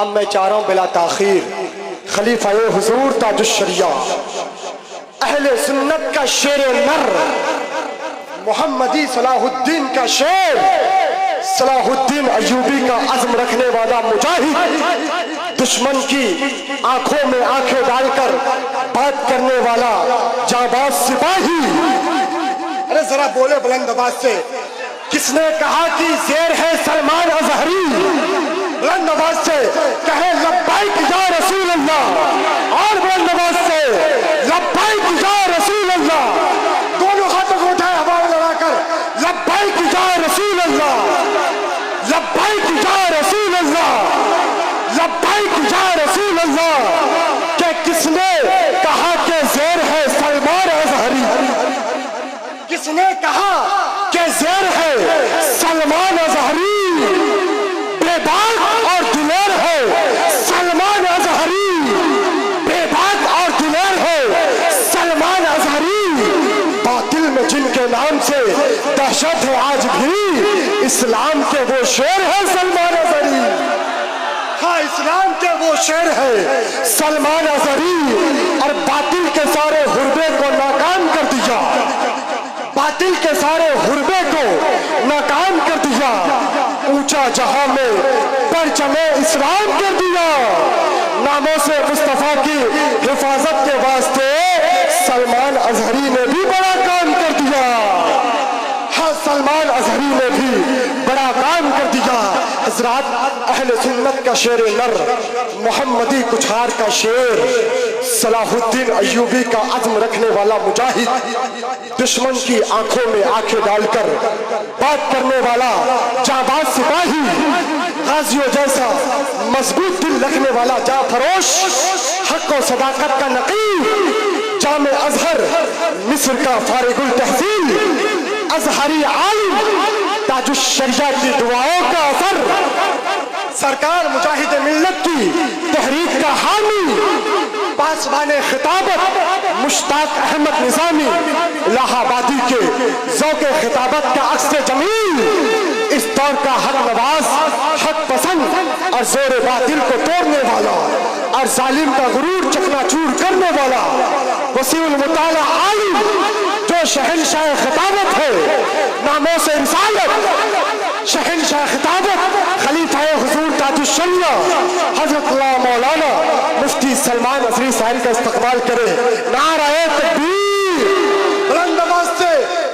اب میں چاہ رہا ہوں بلا تاخیر خلیفہ حضور تاج الشریعہ اہل سنت کا شیر نر محمدی صلاح الدین کا شیر صلاح الدین ایوبی کا عزم رکھنے والا مجاہد دشمن کی آنکھوں میں آنکھیں ڈال کر بات کرنے والا جانباز سپاہی. ارے ذرا بولے بلند آواز سے. کس نے کہا کہ زیر ہے سلمان اظہری؟ بلند آواز سے کہے لبیک یا رسول اللہ. اور بلند آواز سے لبیک یا رسول اللہ. دونوں ہاتھوں کو اٹھائے ہوا میں لڑا کر لبیک یا رسول اللہ، لبیک یا رسول اللہ، لبیک یا رسول اللہ. کہ کس نے کہا کہ زیر ہے سلمان اظہری؟ کس نے کہا کہ زیر ہے سلمان اظہری؟ بے باک اور دلیر ہے سلمان اظہری، بے باک اور دلیر ہے سلمان اظہری. باطل میں جن کے نام سے دہشت ہے آج بھی، اسلام کے وہ شیر ہے سلمان اظہری. ہاں اسلام کے وہ شیر ہے سلمان اظہری. اور باطل کے سارے حربے کو ناکام کر دیا، باطل کے سارے حربے کو ناکام کر دیا، اونچا جہاں میں پرچم اسلام کر دیا. ناموں سے مصطفیٰ کی حفاظت کے واسطے سلمان اظہری نے بھی بڑا کام کر دیا. ہاں سلمان اظہری نے بھی بڑا کام کر دیا. حضرات اہل سنت کا شیر نر محمدی کچھار کا شیر صلاح الدین ایوبی کا عزم رکھنے والا مجاہد دشمن کی آنکھوں میں آنکھیں ڈال کر بات کرنے والا جانباز سپاہی، غازیوں جیسا مضبوط دل رکھنے والا جاں فروش، حق و صداقت کا نقیب، جامع ازہر مصر کا فارغ التحصیل، ازہری عالم، تاج الشریعہ کی دعاؤں کا اثر، سرکار مجاہد ملت کی تحریک کا حامی، پاسبان خطابت مشتاق احمد نظامی، الہ آبادی کے ذوق خطابت کا عکس جمیل، اس دور کا حق نواز، حق پسند اور زور باطل کو توڑنے والا اور ظالم کا غرور چکنا چور کرنے والا، وسیع المطالعہ عالم جو شہنشاہ خطابت ہے، ناموں سے رسالت، شہنشاہ خطابت، خلیفہ حضور تاج الشریعہ حضرت اللہ مولانا مفتی سلمان اظہری صاحب کا استقبال کرے. نعرہ تکبیر. بلند آواز سے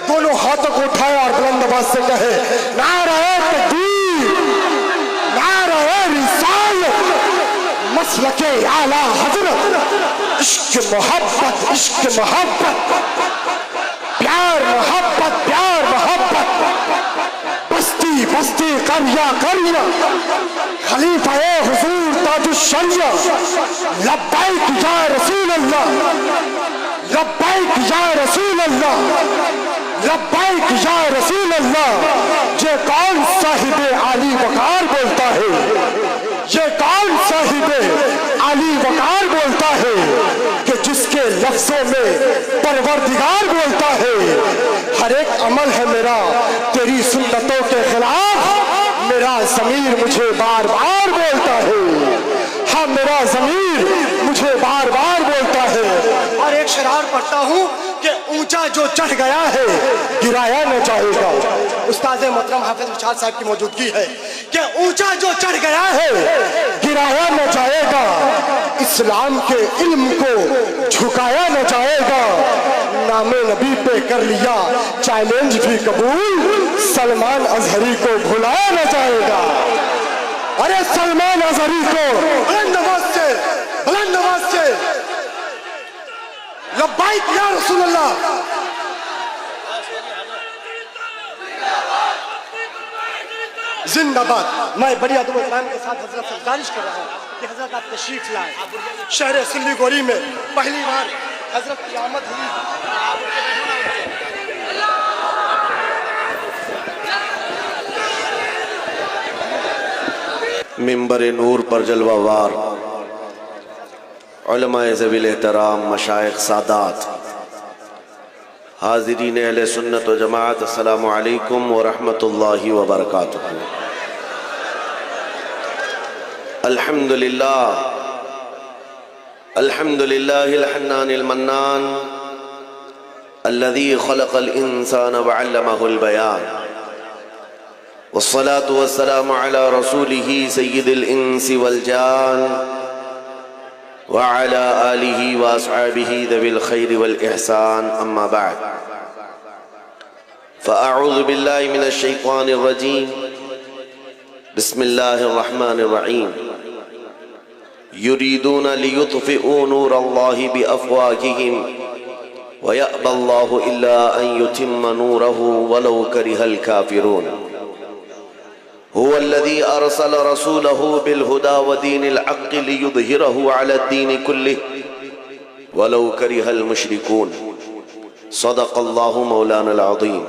دونوں ہاتھوں کو اٹھائے اور بلند آواز سے کہے نعرہ تکبیر، نعرہ رسالت، مسلک اعلیٰ حضرت، عشق محبت، عشق محبت، پیار محبت، پیار محبت، بستی بستی قریہ قریہ، خلیفہ حضور تاج الشریعہ، لبیک یا رسول اللہ، لبیک یا رسول اللہ، لبیک یا رسول اللہ. یہ کون صاحب عالی وقار بولتا ہے؟ یہ کون صاحب عالی وقار بولتا ہے کہ جس کے لفظوں میں پروردگار بولتا ہے ہر ایک عمل ہے میرا تیری سنتوں کے خلاف، میرا ضمیر مجھے بار بار بولتا ہے. ہاں میرا ضمیر مجھے بار بار بولتا ہے. اور ایک شعر پڑھتا ہوں کہ اونچا جو چڑھ گیا ہے گرایا نہ جائے گا. استاد محترم حافظ رشاد صاحب کی موجودگی ہے کہ اونچا جو چڑھ گیا ہے گرایا نہ جائے گا، اسلام کے علم کو جھکایا نہ جائے گا. نام نبی پہ کر لیا چیلنج بھی قبول، سلمان اظہری کو بھلایا نہ جائے گا. ارے سلمان اظہری کو بلند آواز سے، بلند آواز سے لبیک یا رسول اللہ. زندہ باد. میں بڑی ادب و احترام کے ساتھ حضرت سے گزارش کر رہا ہوں کہ حضرت آپ تشریف لائیں. شہر سلی گوری میں پہلی بار حضرت کی آمد ہوئی. منبر نور پر جلوہ وار علماء ذوی الاحترام، مشائخ، سادات، حاضرین اہل سنت و جماعت، السلام علیکم ورحمۃ اللہ وبرکاتہ. الحمد لله الحنان المنان الذي خلق الإنسان وعلمه البيان والصلاة والسلام على رسوله سيد الإنس والجان وعلى آله وأصحابه ذوي الخير والإحسان أما بعد فأعوذ بالله من الشيطان الرجيم بسم الله الرحمن الرحيم يريدون ليطفئوا نور الله بأفواههم ويأبى الله إلا أن يتم نوره ولو كره الكافرون هو الذي أرسل رسوله بالهدى ودين الحق ليظهره على الدين كله ولو كره المشركون صدق الله مولانا العظيم.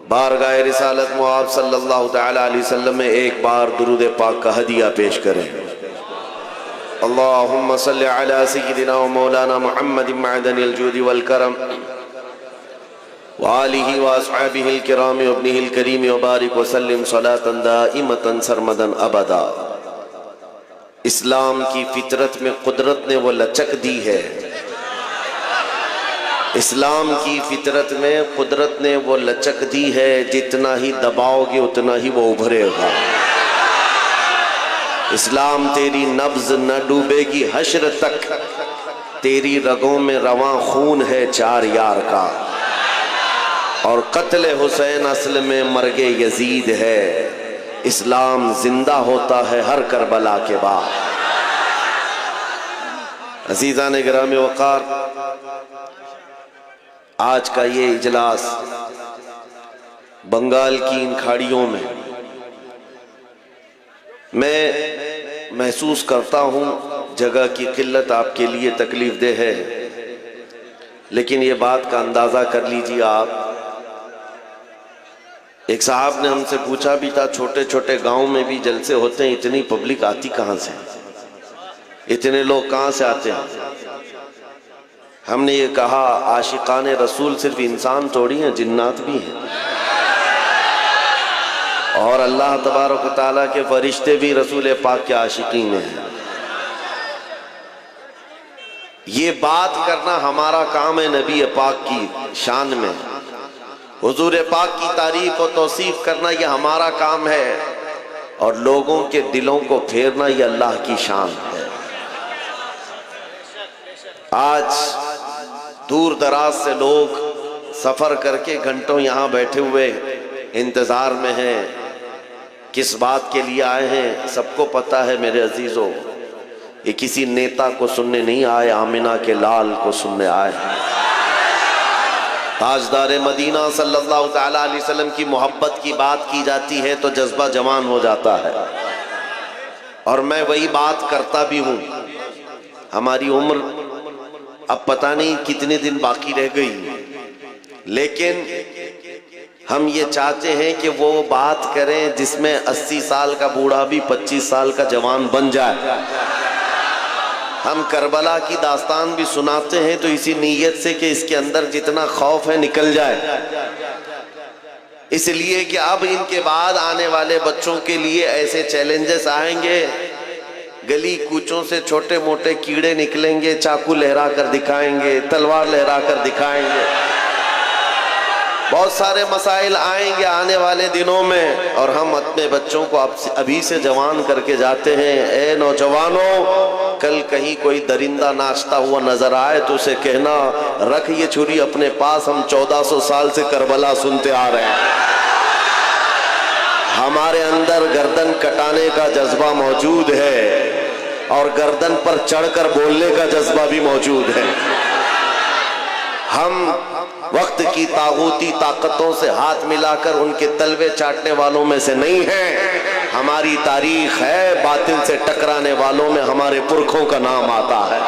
بارگاہ رسالت معاب صلی اللہ تعالی علیہ وسلم میں ایک بار درود پاک کا ہدیہ پیش کریں. اللہم صلی علی سیدنا و مولانا محمد معدن الجود والکرم وآلہ واصحابہ الکرام وابنہ الکریم وبارک وسلم صلاة دائمتا سرمدا ابدا. اسلام کی فطرت میں قدرت نے وہ لچک دی ہے، اسلام کی فطرت میں قدرت نے وہ لچک دی ہے، جتنا ہی دباؤ گے اتنا ہی وہ ابھرے گا. اسلام تیری نبض نہ ڈوبے گی حشر تک، تیری رگوں میں رواں خون ہے چار یار کا، اور قتل حسین اصل میں مرگ یزید ہے. اسلام زندہ ہوتا ہے ہر کربلا کے بعد. عزیزان گرامی وقار، آج کا یہ اجلاس بنگال کی ان کھاڑیوں میں محسوس کرتا ہوں جگہ کی قلت آپ کے لیے تکلیف دہ ہے، لیکن یہ بات کا اندازہ کر لیجیے آپ. ایک صاحب نے ہم سے پوچھا بھی تھا، چھوٹے چھوٹے گاؤں میں بھی جلسے ہوتے ہیں، اتنی پبلک آتی کہاں سے، اتنے لوگ کہاں سے آتے ہیں؟ ہم نے یہ کہا عاشقان رسول صرف انسان تھوڑی ہیں، جنات بھی ہیں، اور اللہ تبارک و تعالیٰ کے فرشتے بھی رسول پاک کے عاشقین ہیں. یہ بات کرنا ہمارا کام ہے نبی پاک کی شان میں، حضور پاک کی تعریف و توصیف کرنا یہ ہمارا کام ہے، اور لوگوں کے دلوں کو پھیرنا یہ اللہ کی شان ہے. آج دور دراز سے لوگ سفر کر کے گھنٹوں یہاں بیٹھے ہوئے انتظار میں ہیں. کس بات کے لیے آئے ہیں سب کو پتا ہے میرے عزیزوں، یہ کسی نیتا کو سننے نہیں آئے، آمنہ کے لال کو سننے آئے ہیں. تاجدار مدینہ صلی اللہ تعالیٰ علیہ وسلم کی محبت کی بات کی جاتی ہے تو جذبہ جوان ہو جاتا ہے، اور میں وہی بات کرتا بھی ہوں. ہماری عمر اب پتہ نہیں کتنے دن باقی رہ گئی، لیکن ہم یہ چاہتے ہیں کہ وہ بات کریں جس میں 80 سال کا بوڑھا بھی 25 سال کا جوان بن جائے. ہم کربلا کی داستان بھی سناتے ہیں تو اسی نیت سے کہ اس کے اندر جتنا خوف ہے نکل جائے، اس لیے کہ اب ان کے بعد آنے والے بچوں کے لیے ایسے چیلنجز آئیں گے، گلی کوچوں سے چھوٹے موٹے کیڑے نکلیں گے، چاقو لہرا کر دکھائیں گے، تلوار لہرا کر دکھائیں گے. بہت سارے مسائل آئیں گے آنے والے دنوں میں، اور ہم اپنے بچوں کو ابھی سے جوان کر کے جاتے ہیں. اے نوجوانوں، کل کہیں کوئی درندہ ناچتا ہوا نظر آئے تو اسے کہنا رکھ یہ چھری اپنے پاس، ہم 1400 سال سے کربلا سنتے آ رہے ہیں. ہمارے اندر گردن کٹانے کا جذبہ موجود ہے، اور گردن پر چڑھ کر بولنے کا جذبہ بھی موجود ہے. ہم وقت کی طاغوتی طاقتوں سے ہاتھ ملا کر ان کے تلوے چاٹنے والوں میں سے نہیں ہیں. ہماری تاریخ ہے، باطل سے ٹکرانے والوں میں ہمارے پرکھوں کا نام آتا ہے.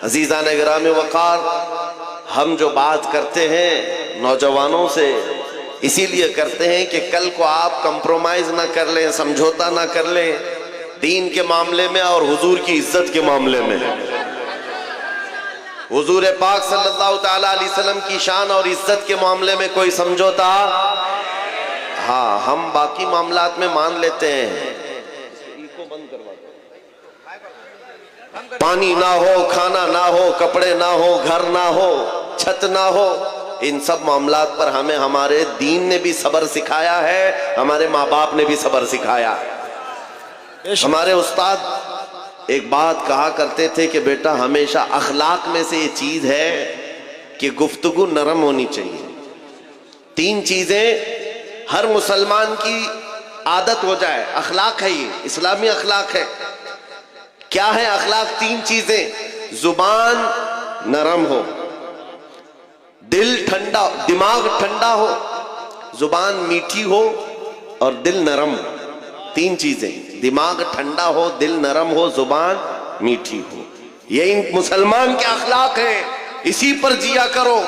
عزیزان گرامی وقار، ہم جو بات کرتے ہیں نوجوانوں سے اسی لیے کرتے ہیں کہ کل کو آپ کمپرومائز نہ کر لیں، سمجھوتا نہ کر لیں دین کے معاملے میں اور حضور کی عزت کے معاملے میں. حضور پاک صلی اللہ تعالیٰ علیہ وسلم کی شان اور عزت کے معاملے میں کوئی سمجھوتا، ہاں ہم باقی معاملات میں مان لیتے ہیں، بند کروا دو. پانی نہ ہو, کھانا نہ ہو, کپڑے نہ ہو, گھر نہ ہو, چھت نہ ہو, ان سب معاملات پر ہمیں ہمارے دین نے بھی صبر سکھایا ہے, ہمارے ماں باپ نے بھی صبر سکھایا ہے. ہمارے استاد ایک بات کہا کرتے تھے کہ بیٹا ہمیشہ اخلاق میں سے یہ چیز ہے کہ گفتگو نرم ہونی چاہیے. 3 چیزیں ہر مسلمان کی عادت ہو جائے, اخلاق ہے, یہ اسلامی اخلاق ہے. کیا ہے اخلاق؟ 3 چیزیں. زبان نرم ہو, دل ٹھنڈا, دماغ ٹھنڈا ہو, زبان میٹھی ہو اور دل نرم ہو. 3 چیزیں, دماغ ٹھنڈا ہو, دل نرم ہو, زبان میٹھی ہو. یہ مسلمان کے اخلاق ہیں, اسی پر جیا کرو.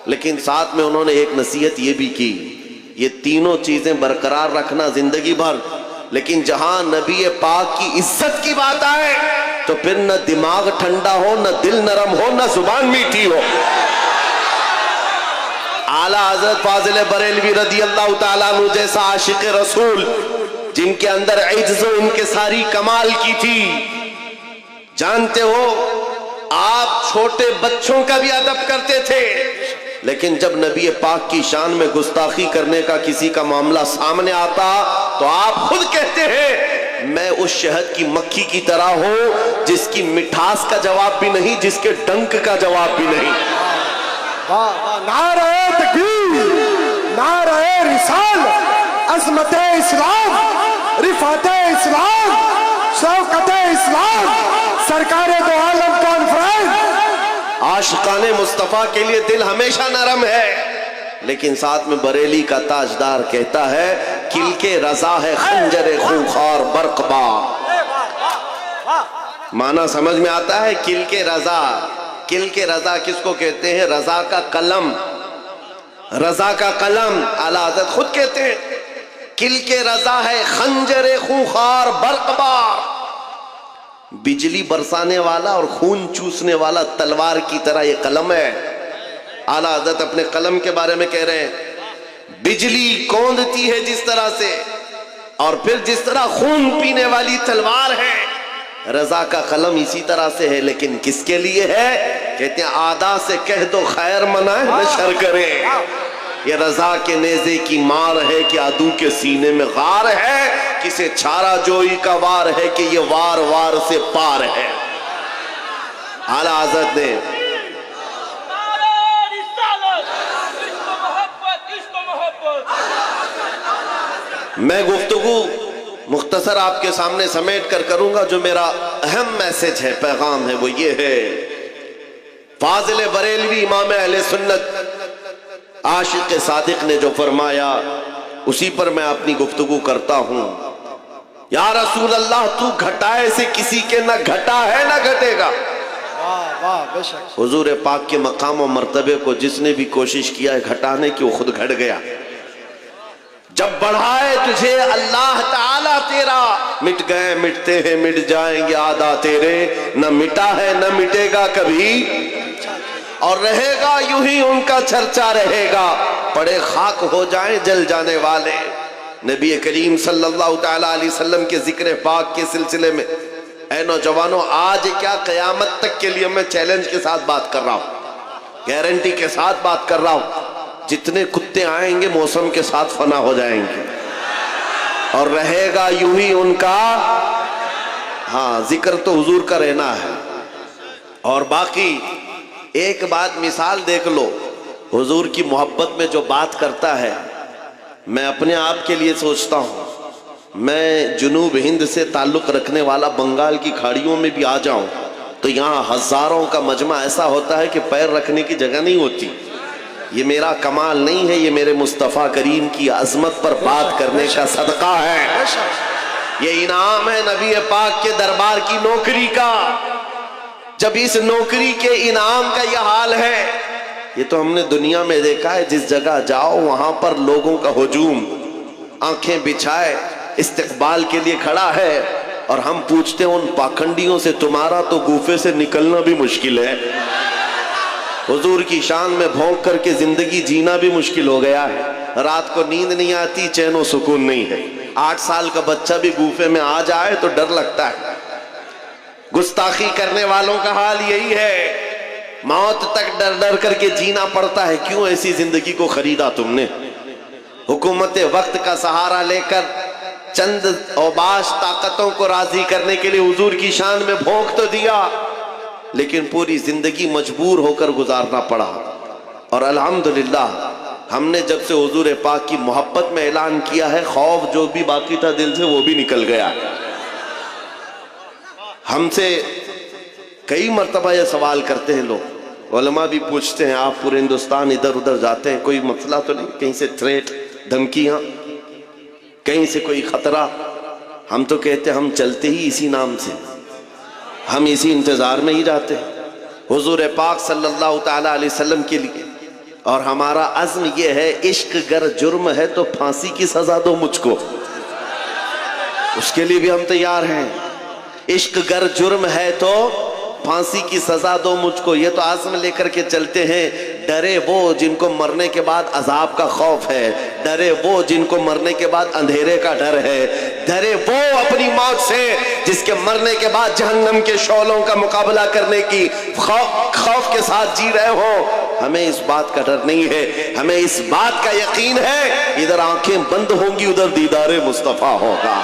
لیکن ساتھ میں انہوں نے ایک نصیحت یہ بھی کی, یہ تینوں چیزیں برقرار رکھنا زندگی بھر. لیکن جہاں نبی پاک کی عزت کی بات آئے تو پھر نہ دماغ ٹھنڈا ہو, نہ دل نرم ہو, نہ زبان میٹھی ہو. اعلیٰ حضرت فاضل بریلوی رضی اللہ تعالیٰ عنہ جیسا عاشق رسول, جن کے اندر عجز و انکساری کمال کی تھی. جانتے ہو آپ چھوٹے بچوں کا بھی ادب کرتے تھے, لیکن جب نبی پاک کی شان میں گستاخی کرنے کا کسی کا معاملہ سامنے آتا تو آپ خود کہتے ہیں میں اس شہد کی مکھی کی طرح ہوں جس کی مٹھاس کا جواب بھی نہیں, جس کے ڈنک کا جواب بھی نہیں. نعرہ تکبیر, نعرہ رسالت, عظمت اسلام, رفعت اسلام, شوکت اسلام, سرکار دو عالم کانفرنس. عاشقان مصطفیٰ کے لیے دل ہمیشہ نرم ہے, لیکن ساتھ میں بریلی کا تاجدار کہتا ہے کل کے رضا ہے خنجر خونخوار برق بار. معنی سمجھ میں آتا ہے؟ کل کے رضا, کل کے رضا کس کو کہتے ہیں؟ رضا کا قلم, رضا کا قلم. اعلیٰ حضرت خود کہتے ہیں کل کے رضا ہے خنجر خونخوار برق بار. بجلی برسانے والا اور خون چوسنے والا تلوار کی طرح یہ قلم ہے. اعلیٰ حضرت اپنے قلم کے بارے میں کہہ رہے ہیں بجلی کوندتی ہے جس طرح سے, اور پھر جس طرح خون پینے والی تلوار ہے, رضا کا قلم اسی طرح سے ہے. لیکن کس کے لیے ہے؟ کہتے ہیں آدھا سے کہہ دو خیر منائے نہ شر کرے. یہ رضا کے نیزے کی مار ہے کہ عدو کے سینے میں غار ہے, کسے چھارا جوئی کا وار ہے کہ یہ وار وار سے پار ہے. اعلیٰ حضرت نے میں گفتگو مختصر آپ کے سامنے سمیٹ کر کروں گا. جو میرا اہم میسج ہے, پیغام ہے, وہ یہ ہے فاضل بریلوی امام اہل سنت عاشق صادق نے جو فرمایا اسی پر میں اپنی گفتگو کرتا ہوں. یا رسول اللہ تو گھٹائے سے کسی کے نہ گھٹا ہے نہ گھٹے گا. حضور پاک کے مقام و مرتبے کو جس نے بھی کوشش کیا ہے گھٹانے کی وہ خود گھٹ گیا. جب بڑھائے تجھے اللہ تعالیٰ تیرا, مٹ گئے مٹتے ہیں مٹ جائیں گے آدھا تیرے, نہ مٹا ہے نہ مٹے گا کبھی, اور رہے گا یوں ہی ان کا چرچا رہے گا, پڑے خاک ہو جائیں جل جانے والے. نبی کریم صلی اللہ تعالیٰ علیہ وسلم کے ذکر پاک کے سلسلے میں اے نوجوانوں, آج کیا قیامت تک کے لیے میں چیلنج کے ساتھ بات کر رہا ہوں, گارنٹی کے ساتھ بات کر رہا ہوں, جتنے کتے آئیں گے موسم کے ساتھ فنا ہو جائیں گے, اور رہے گا یوں ہی ان کا. ہاں ذکر تو حضور کا رہنا ہے. اور باقی ایک بات مثال دیکھ لو, حضور کی محبت میں جو بات کرتا ہے, میں اپنے آپ کے لیے سوچتا ہوں میں جنوب ہند سے تعلق رکھنے والا بنگال کی کھاڑیوں میں بھی آ جاؤں تو یہاں ہزاروں کا مجمع ایسا ہوتا ہے کہ پیر رکھنے کی جگہ نہیں ہوتی. یہ میرا کمال نہیں ہے, یہ میرے مصطفیٰ کریم کی عظمت پر بات کرنے کا صدقہ ہے. یہ انعام ہے نبی پاک کے دربار کی نوکری کا. جب اس نوکری کے انعام کا یہ حال ہے, یہ تو ہم نے دنیا میں دیکھا ہے, جس جگہ جاؤ وہاں پر لوگوں کا ہجوم, آنکھیں بچھائے استقبال کے لیے کھڑا ہے, اور ہم پوچھتے ہیں ان پاکھنڈیوں سے تمہارا تو گوفے سے نکلنا بھی مشکل ہے. حضور کی شان میں بھونک کر کے زندگی جینا بھی مشکل ہو گیا ہے, رات کو نیند نہیں آتی, چین و سکون نہیں ہے. 8 سال کا بچہ بھی گوفے میں آ جائے تو ڈر لگتا ہے. گستاخی کرنے والوں کا حال یہی ہے، موت تک ڈر ڈر کر کے جینا پڑتا ہے. کیوں ایسی زندگی کو خریدا تم نے؟ حکومت وقت کا سہارا لے کر چند اوباش طاقتوں کو راضی کرنے کے لیے حضور کی شان میں بھونک تو دیا، لیکن پوری زندگی مجبور ہو کر گزارنا پڑا. اور الحمدللہ ہم نے جب سے حضور پاک کی محبت میں اعلان کیا ہے، خوف جو بھی باقی تھا دل سے وہ بھی نکل گیا. ہم سے کئی مرتبہ یہ سوال کرتے ہیں لوگ، علماء بھی پوچھتے ہیں، آپ پورے ہندوستان ادھر ادھر جاتے ہیں، کوئی مسئلہ تو نہیں؟ کہیں سے تھریٹ، دھمکیاں، کہیں سے کوئی خطرہ؟ ہم تو کہتے ہیں ہم چلتے ہی اسی نام سے، ہم اسی انتظار میں ہی جاتے ہیں حضور پاک صلی اللہ تعالی علیہ وسلم کے لیے. اور ہمارا عزم یہ ہے، عشق گر جرم ہے تو پھانسی کی سزا دو مجھ کو، اس کے لیے بھی ہم تیار ہیں. عشق گر جرم ہے تو پھانسی کی سزا دو مجھ کو، یہ تو عزم لے کر کے چلتے ہیں. ڈرے وہ جن کو مرنے کے بعد عذاب کا خوف ہے، ڈرے وہ جن کو مرنے کے بعد اندھیرے کا ڈر ہے، ڈرے وہ اپنی موت سے جس کے مرنے کے بعد جہنم کے شعلوں کا مقابلہ کرنے کی خوف کے ساتھ جی رہے ہو. ہمیں اس بات کا ڈر نہیں ہے، ہمیں اس بات کا یقین ہے، ادھر آنکھیں بند ہوں گی ادھر دیدار مصطفیٰ ہوگا.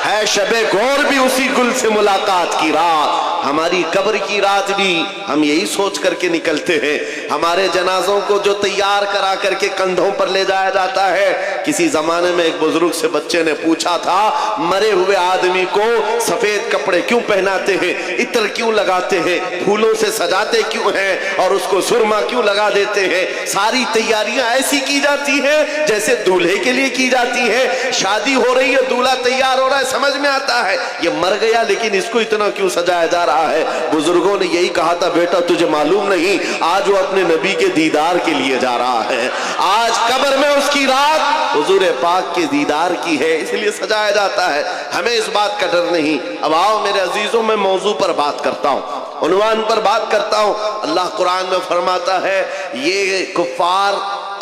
ہے شب گور بھی اسی گل سے ملاقات کی رات، ہماری قبر کی رات بھی ہم یہی سوچ کر کے نکلتے ہیں. ہمارے جنازوں کو جو تیار کرا کر کے کندھوں پر لے جایا جاتا ہے، کسی زمانے میں ایک بزرگ سے بچے نے پوچھا تھا، مرے ہوئے آدمی کو سفید کپڑے کیوں پہناتے ہیں، عطر کیوں لگاتے ہیں، پھولوں سے سجاتے کیوں ہیں، اور اس کو سرما کیوں لگا دیتے ہیں؟ ساری تیاریاں ایسی کی جاتی ہیں جیسے دولہے کے لیے کی جاتی ہیں. شادی ہو رہی ہے، دولہا تیار ہو رہا ہے، سمجھ میں آتا ہے یہ مر گیا لیکن اس کو اتنا کیوں سجایا جا رہا ہے. بزرگوں نے یہی کہا تھا، بیٹا تجھے معلوم نہیں، آج وہ اپنے نبی کے دیدار کے لیے جا رہا ہے، آج قبر میں اس کی رات حضور پاک کے دیدار کی ہے، اس لیے سجایا جاتا ہے. ہمیں اس بات کا ڈر نہیں. اب آؤ میرے عزیزوں، میں موضوع پر بات کرتا ہوں، عنوان پر بات کرتا ہوں. اللہ قرآن میں فرماتا ہے، یہ کفار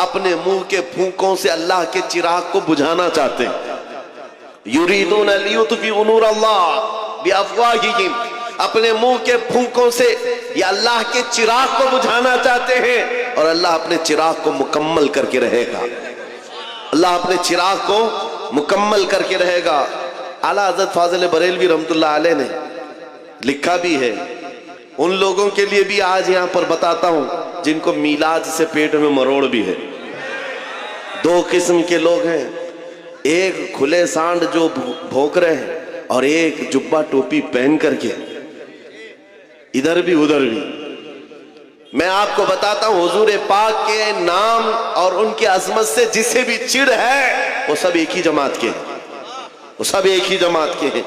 اپنے منہ کے پھونکوں سے اللہ کے چراغ کو بجھانا چاہتے ہیں. یریدون لیطفئوا نور اللہ بافواہہم، اپنے منہ کے پھونکوں سے یہ اللہ کے چراغ کو بجھانا چاہتے ہیں، اور اللہ اپنے چراغ کو مکمل کر کے رہے گا. اللہ اپنے چراغ کو مکمل کر کے رہے گا. اعلیٰ حضرت فاضل بریلوی رحمت اللہ علیہ نے لکھا بھی ہے، ان لوگوں کے لیے بھی آج یہاں پر بتاتا ہوں جن کو میلاد سے پیٹ میں مروڑ بھی ہے. 2 قسم کے لوگ ہیں، ایک کھلے سانڈ جو بھونک رہے ہیں، اور ایک جبہ ٹوپی پہن کر کے ادھر بھی ادھر بھی. میں آپ کو بتاتا ہوں، حضور پاک کے نام اور ان کی عظمت سے جسے بھی چڑ ہے وہ سب ایک ہی جماعت کے ہیں، وہ سب ایک ہی جماعت کے ہیں.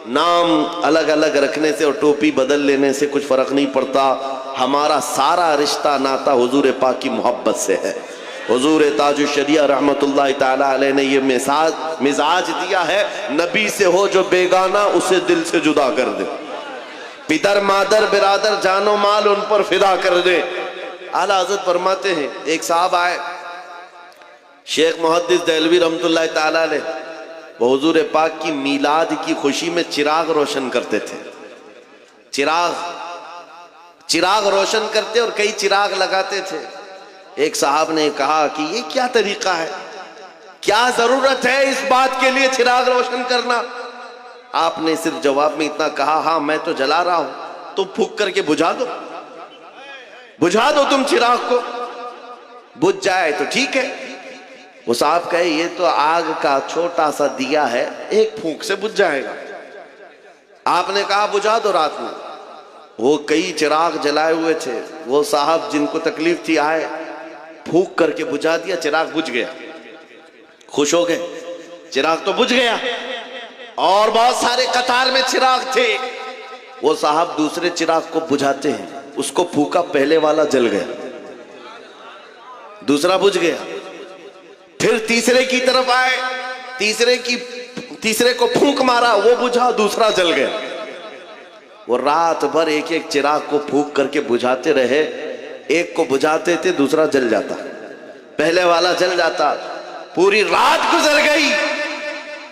نام الگ الگ رکھنے سے اور ٹوپی بدل لینے سے کچھ فرق نہیں پڑتا. ہمارا سارا رشتہ ناتا حضور پاک کی محبت سے ہے. حضور تاج الشریعہ رحمت اللہ تعالی علیہ نے یہ مزاج دیا ہے، نبی سے ہو جو بیگانہ اسے دل سے جدا کر دے، پدر مادر برادر جان و مال ان پر فدا کر دے. اعلیٰ حضرت فرماتے ہیں، ایک صاحب آئے، شیخ محدث دہلوی رحمت اللہ تعالی علیہ، وہ حضور پاک کی میلاد کی خوشی میں چراغ روشن کرتے تھے. چراغ روشن کرتے اور کئی چراغ لگاتے تھے. ایک صاحب نے کہا کہ یہ کیا طریقہ ہے، کیا ضرورت ہے اس بات کے لیے چراغ روشن کرنا؟ آپ نے صرف جواب میں اتنا کہا، ہاں میں تو جلا رہا ہوں، تو پھونک کر کے بجھا دو، بجھا دو تم چراغ کو، بجھ جائے تو ٹھیک ہے. وہ صاحب کہے یہ تو آگ کا چھوٹا سا دیا ہے، ایک پھونک سے بجھ جائے گا. آپ نے کہا بجھا دو رات میں. وہ کئی چراغ جلائے ہوئے تھے، وہ صاحب جن کو تکلیف تھی آئے، پھونک کر کے بجھا دیا، چراغ بجھ گیا. خوش ہو گئے، چراغ تو بجھ گیا. اور بہت سارے قطار میں چراغ تھے. وہ صاحب دوسرے چراغ کو بجھاتے ہیں، اس کو پھونکا، پہلے والا جل گیا، دوسرا بجھ گیا. پھر تیسرے کی طرف آئے، تیسرے کو پھونک مارا، وہ بجھا، دوسرا جل گیا. وہ رات بھر ایک ایک چراغ کو پھونک کر کے بجھاتے رہے. ایک کو بجھاتے تھے، دوسرا جل جاتا، پہلے والا جل جاتا. پوری رات گزر گئی،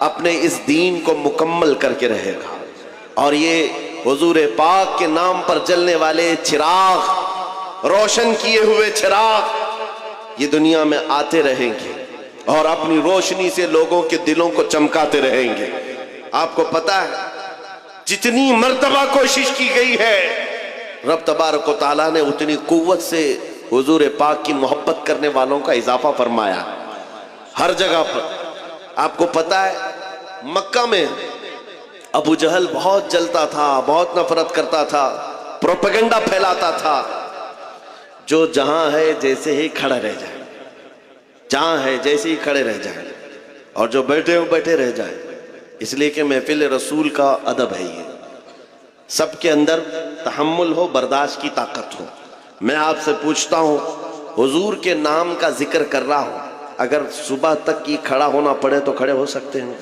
اپنے اس دین کو مکمل کر کے رہے گا، اور یہ حضور پاک کے نام پر جلنے والے چراغ، روشن کیے ہوئے چراغ، یہ دنیا میں آتے رہیں گے اور اپنی روشنی سے لوگوں کے دلوں کو چمکاتے رہیں گے۔ آپ کو پتا ہے جتنی مرتبہ کوشش کی گئی ہے، رب تبارک و تعالیٰ نے اتنی قوت سے حضور پاک کی محبت کرنے والوں کا اضافہ فرمایا ہر جگہ پر۔ آپ کو پتا ہے مکہ میں ابو جہل بہت جلتا تھا، بہت نفرت کرتا تھا، پروپیگنڈا پھیلاتا تھا، جو جہاں ہے جیسے ہی کھڑا رہ جائے، جہاں ہے جیسے ہی کھڑے رہ جائیں، اور جو بیٹھے ہو بیٹھے رہ جائیں، اس لیے کہ محفل رسول کا ادب ہے یہ، سب کے اندر تحمل ہو، برداشت کی طاقت ہو۔ میں آپ سے پوچھتا ہوں، حضور کے نام کا ذکر کر رہا ہوں، اگر صبح تک کی کھڑا ہونا پڑے تو کھڑے ہو سکتے ہیں؟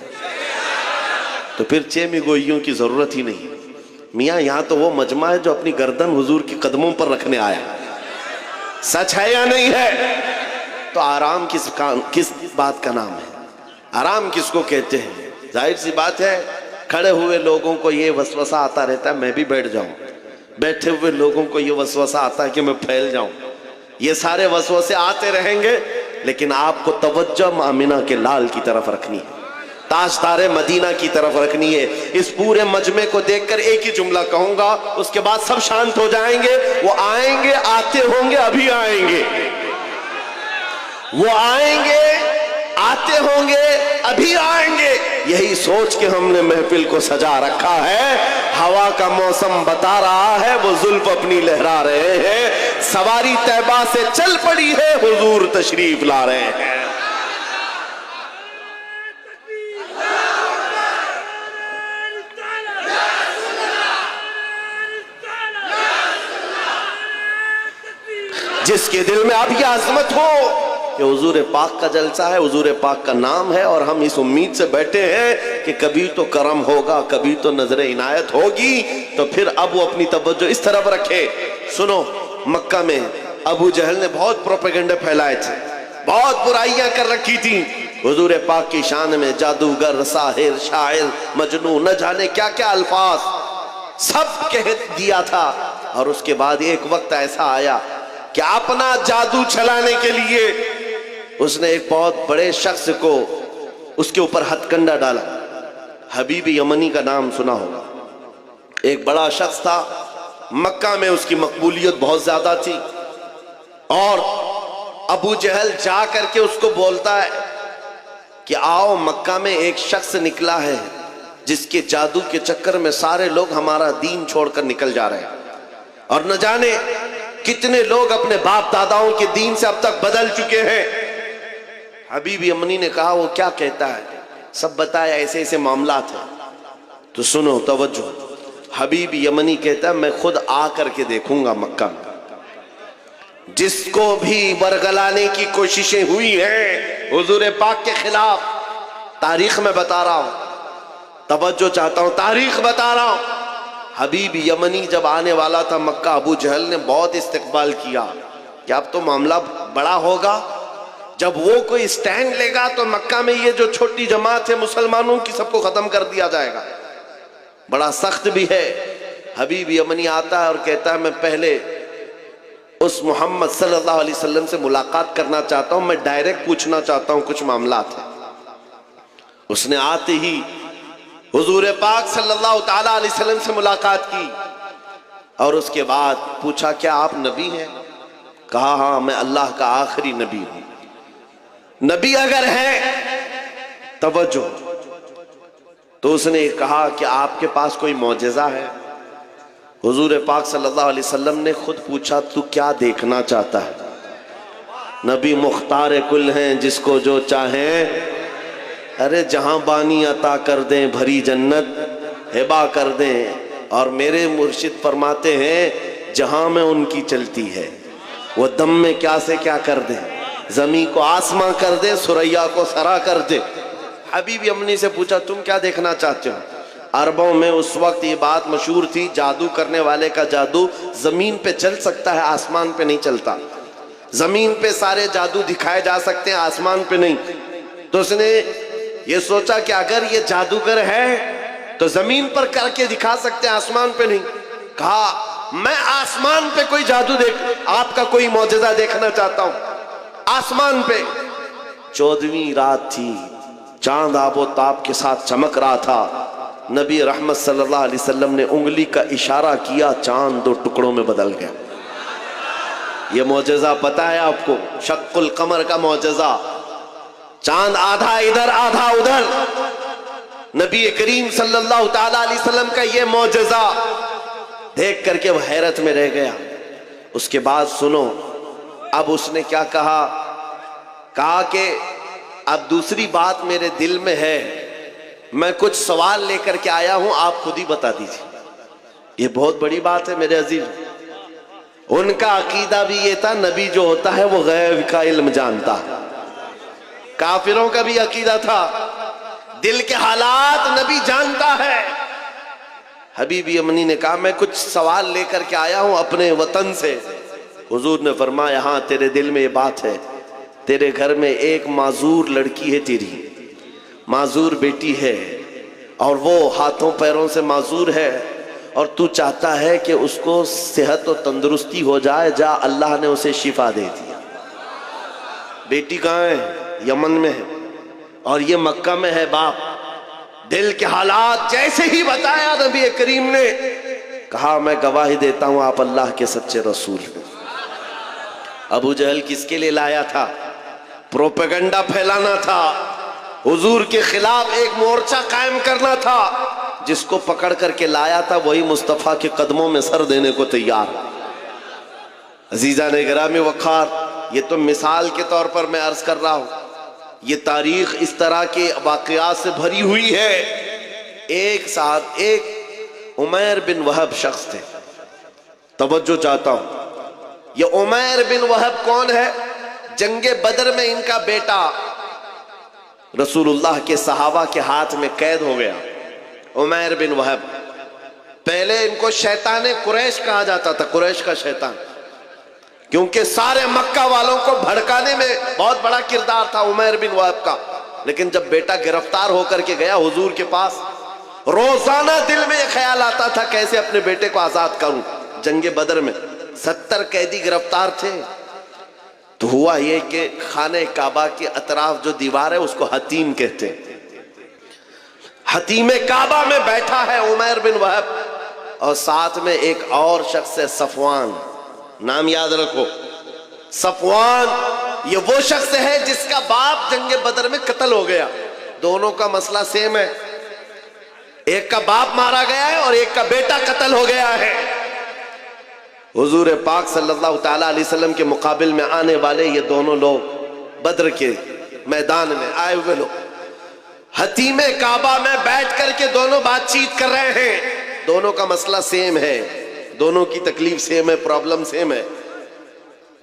تو پھر چیمی گوئیوں کی ضرورت ہی نہیں۔ میاں یہاں تو وہ مجمع ہے جو اپنی گردن حضور کی قدموں پر رکھنے آیا، سچ ہے یا نہیں ہے؟ تو آرام کس بات کا نام ہے؟ آرام کس کو کہتے ہیں؟ ظاہر سی بات ہے کھڑے ہوئے لوگوں کو یہ وسوسہ آتا رہتا ہے میں بھی بیٹھ جاؤں، بیٹھے ہوئے لوگوں کو یہ وسوسہ آتا ہے کہ میں پھیل جاؤں، یہ سارے وسوسے آتے رہیں گے، لیکن آپ کو توجہ آمنہ کے لال کی طرف رکھنی ہے، تاجدار مدینہ کی طرف رکھنی ہے۔ اس پورے مجمع کو دیکھ کر ایک ہی جملہ کہوں گا، اس کے بعد سب شانت ہو جائیں گے۔ وہ آئیں گے، آتے ہوں گے، ابھی آئیں گے، وہ آئیں گے، آتے ہوں گے، ابھی آئیں گے۔ یہی سوچ کے ہم نے محفل کو سجا رکھا ہے۔ ہوا کا موسم بتا رہا ہے، وہ زلف اپنی لہرا رہے ہیں، سواری طیبہ سے چل پڑی ہے، حضور تشریف لا رہے ہیں۔ جس کے دل میں اب یہ عظمت ہو کہ حضور پاک کا جلسہ ہے، حضور پاک کا نام ہے، اور ہم اس امید سے بیٹھے ہیں کہ کبھی تو کرم ہوگا، کبھی تو نظر عنایت ہوگی، تو پھر اب وہ اپنی توجہ اس طرف رکھے۔ سنو، مکہ میں ابو جہل نے بہت پروپیگنڈے پھیلائے تھے، بہت برائیاں کر رکھی تھی حضور پاک کی شان میں، جادوگر، ساحر، شاعر، مجنون، نہ جانے کیا کیا الفاظ سب کہہ دیا تھا۔ اور اس کے بعد ایک وقت ایسا آیا کہ اپنا جادو چلانے کے لیے اس نے ایک بہت بڑے شخص کو اس کے اوپر ہتھ کنڈا ڈالا۔ حبیب یمنی کا نام سنا ہوگا، ایک بڑا شخص تھا، مکہ میں اس کی مقبولیت بہت زیادہ تھی، اور ابو جہل جا کر کے اس کو بولتا ہے کہ آؤ، مکہ میں ایک شخص نکلا ہے جس کے جادو کے چکر میں سارے لوگ ہمارا دین چھوڑ کر نکل جا رہے ہیں، اور نہ جانے کتنے لوگ اپنے باپ داداؤں کے دین سے اب تک بدل چکے ہیں۔ حبیب یمنی نے کہا وہ کیا کہتا ہے؟ سب بتایا ایسے ایسے معاملات ہیں۔ تو سنو، توجہ، حبیب یمنی کہتا ہے میں خود آ کر کے دیکھوں گا مکہ میں، جس کو بھی برگلانے کی کوششیں ہوئی ہیں حضور پاک کے خلاف، تاریخ میں بتا رہا ہوں، توجہ چاہتا ہوں، تاریخ بتا رہا ہوں۔ حبیب یمنی جب آنے والا تھا مکہ، ابو جہل نے بہت استقبال کیا کہ اب تو معاملہ بڑا ہوگا، جب وہ کوئی سٹینڈ لے گا تو مکہ میں یہ جو چھوٹی جماعت ہے مسلمانوں کی سب کو ختم کر دیا جائے گا، بڑا سخت بھی ہے۔ حبیب یمنی آتا ہے اور کہتا ہے میں پہلے اس محمد صلی اللہ علیہ وسلم سے ملاقات کرنا چاہتا ہوں، میں ڈائریکٹ پوچھنا چاہتا ہوں، کچھ معاملات ہیں۔ اس نے آتے ہی حضور پاک صلی اللہ تعالیٰ علیہ وسلم سے ملاقات کی، اور اس کے بعد پوچھا کیا آپ نبی ہیں؟ کہا ہاں، میں اللہ کا آخری نبی ہوں۔ نبی اگر ہے، توجہ، تو اس نے کہا کہ آپ کے پاس کوئی معجزہ ہے؟ حضور پاک صلی اللہ علیہ وسلم نے خود پوچھا تو کیا دیکھنا چاہتا ہے؟ نبی مختار کل ہیں، جس کو جو چاہیں، ارے جہاں بانی عطا کر دیں، بھری جنت ہبا کر دیں، اور میرے مرشد فرماتے ہیں جہاں میں ان کی چلتی ہے وہ دم میں کیا سے کیا کر دیں، زمین کو آسماں کر دیں، سریا کو سرا کر دیں۔ حبیب یمنی سے پوچھا تم کیا دیکھنا چاہتے ہو؟ عربوں میں اس وقت یہ بات مشہور تھی، جادو کرنے والے کا جادو زمین پہ چل سکتا ہے، آسمان پہ نہیں چلتا، زمین پہ سارے جادو دکھائے جا سکتے ہیں، آسمان پہ نہیں۔ تو اس نے یہ سوچا کہ اگر یہ جادوگر ہے تو زمین پر کر کے دکھا سکتے ہیں، آسمان پہ نہیں. کہا میں آسمان پہ کوئی جادو آپ کا کوئی معجزہ دیکھنا چاہتا ہوں. آسمان پہ 14ویں رات تھی، چاند آب و تاب کے ساتھ چمک رہا تھا. نبی رحمت صلی اللہ علیہ وسلم نے انگلی کا اشارہ کیا، چاند 2 ٹکڑوں میں بدل گیا. یہ معجزہ پتا ہے آپ کو؟ شق القمر کا معجزہ. چاند آدھا ادھر آدھا ادھر. نبی کریم صلی اللہ تعالی علیہ وسلم کا یہ معجزہ دیکھ کر کے وہ حیرت میں رہ گیا. اس کے بعد سنو اب اس نے کیا کہا کہ اب دوسری بات میرے دل میں ہے، میں کچھ سوال لے کر کے آیا ہوں، آپ خود ہی بتا دیجیے. یہ بہت بڑی بات ہے میرے عزیز. ان کا عقیدہ بھی یہ تھا نبی جو ہوتا ہے وہ غیب کا علم جانتا. کافروں کا بھی عقیدہ تھا دل کے حالات نبی جانتا ہے. حبیبی امنی نے کہا میں کچھ سوال لے کر کے آیا ہوں اپنے وطن سے. حضور نے فرمایا ہاں تیرے دل میں یہ بات ہے، تیرے گھر میں ایک معذور لڑکی ہے، تیری معذور بیٹی ہے، اور وہ ہاتھوں پیروں سے معذور ہے، اور تو چاہتا ہے کہ اس کو صحت و تندرستی ہو جائے. جا اللہ نے اسے شفا دے دیا. بیٹی کہاں ہے؟ یمن میں ہے، اور یہ مکہ میں ہے. باپ دل کے حالات جیسے ہی بتایا نبی کریم نے کہا میں گواہی دیتا ہوں آپ اللہ کے سچے رسول ہیں. ابو جہل کس کے لیے لایا تھا؟ پروپیگنڈا پھیلانا تھا، حضور کے خلاف ایک مورچہ قائم کرنا تھا. جس کو پکڑ کر کے لایا تھا وہی مصطفیٰ کے قدموں میں سر دینے کو تیار. عزیزان گرامی وقار، یہ تو مثال کے طور پر میں عرض کر رہا ہوں. یہ تاریخ اس طرح کے واقعات سے بھری ہوئی ہے. ایک عمیر بن وہب شخص تھے. توجہ چاہتا ہوں، یہ عمیر بن وہب کون ہے؟ جنگ بدر میں ان کا بیٹا رسول اللہ کے صحابہ کے ہاتھ میں قید ہو گیا. عمیر بن وہب، پہلے ان کو شیطان قریش کہا جاتا تھا، قریش کا شیطان، کیونکہ سارے مکہ والوں کو بھڑکانے میں بہت بڑا کردار تھا عمیر بن وہب کا. لیکن جب بیٹا گرفتار ہو کر کے گیا حضور کے پاس، روزانہ دل میں یہ خیال آتا تھا کیسے اپنے بیٹے کو آزاد کروں. جنگ بدر میں 70 قیدی گرفتار تھے. تو ہوا یہ کہ خانہ کعبہ کے اطراف جو دیوار ہے اس کو حتیم کہتے ہیں. حتیم کعبہ میں بیٹھا ہے عمیر بن وہب، اور ساتھ میں ایک اور شخص ہے صفوان. نام یاد رکھو، صفوان یہ وہ شخص ہے جس کا باپ جنگ بدر میں قتل ہو گیا. دونوں کا مسئلہ سیم ہے، ایک کا باپ مارا گیا ہے اور ایک کا بیٹا قتل ہو گیا ہے. حضور پاک صلی اللہ تعالی علیہ وسلم کے مقابل میں آنے والے یہ دونوں لوگ بدر کے میدان میں آئے ہوئے لوگ حتیم کعبہ میں بیٹھ کر کے دونوں بات چیت کر رہے ہیں. دونوں کا مسئلہ سیم ہے، دونوں کی تکلیف سیم ہے، پرابلم سیم ہے.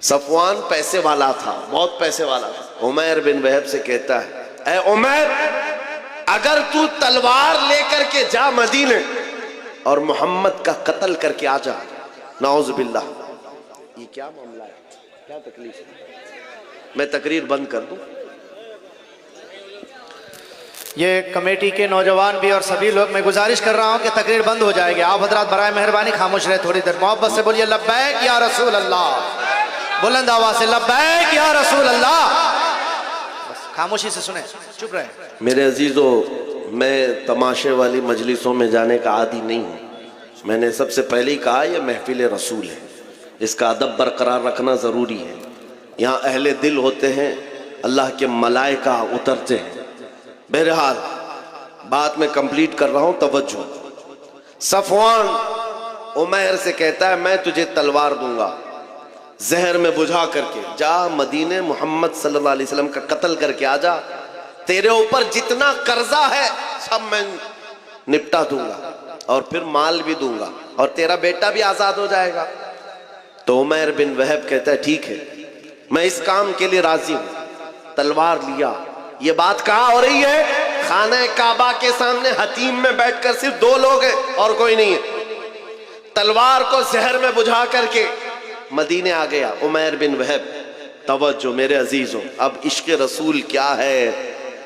صفوان پیسے والا تھا، بہت پیسے والا تھا. عمیر بن وہب سے کہتا ہے اے عمیر، اگر تو تلوار لے کر کے جا مدینے اور محمد کا قتل کر کے آ جا. نعوذ باللہ، یہ کیا معاملہ ہے، کیا تکلیف ہے؟ میں تقریر بند کر دوں؟ یہ کمیٹی کے نوجوان بھی اور سبھی لوگ، میں گزارش کر رہا ہوں کہ تقریر بند ہو جائے گی. آپ حضرات برائے مہربانی خاموش رہے تھوڑی دیر. محبت سے بولیے لبیک یا رسول اللہ. بلند آواز سے لبیک یا رسول اللہ. خاموشی سے سنیں، چپ رہے. میرے عزیزو، میں تماشے والی مجلسوں میں جانے کا عادی نہیں ہوں. میں نے سب سے پہلے ہی کہا یہ محفل رسول ہے، اس کا ادب برقرار رکھنا ضروری ہے. یہاں اہل دل ہوتے ہیں، اللہ کے ملائکہ اترتے ہیں. بہرحال بات میں کمپلیٹ کر رہا ہوں، توجہ. صفوان عمیر سے کہتا ہے میں تجھے تلوار دوں گا، زہر میں بجھا کر کے جا مدینے محمد صلی اللہ علیہ وسلم کا قتل کر کے آ جا. تیرے اوپر جتنا قرضہ ہے سب میں نپٹا دوں گا، اور پھر مال بھی دوں گا، اور تیرا بیٹا بھی آزاد ہو جائے گا. تو عمیر بن وہب کہتا ہے ٹھیک ہے، میں اس کام کے لیے راضی ہوں. تلوار لیا. یہ بات کہاں ہو رہی ہے؟ خانہ کعبہ کے سامنے حتیم میں بیٹھ کر صرف 2 لوگ ہیں اور کوئی نہیں ہے. تلوار کو زہر میں بجھا کر کے مدینے آ گیا عمیر بن وہب. توجہ میرے عزیزوں، اب عشق رسول کیا ہے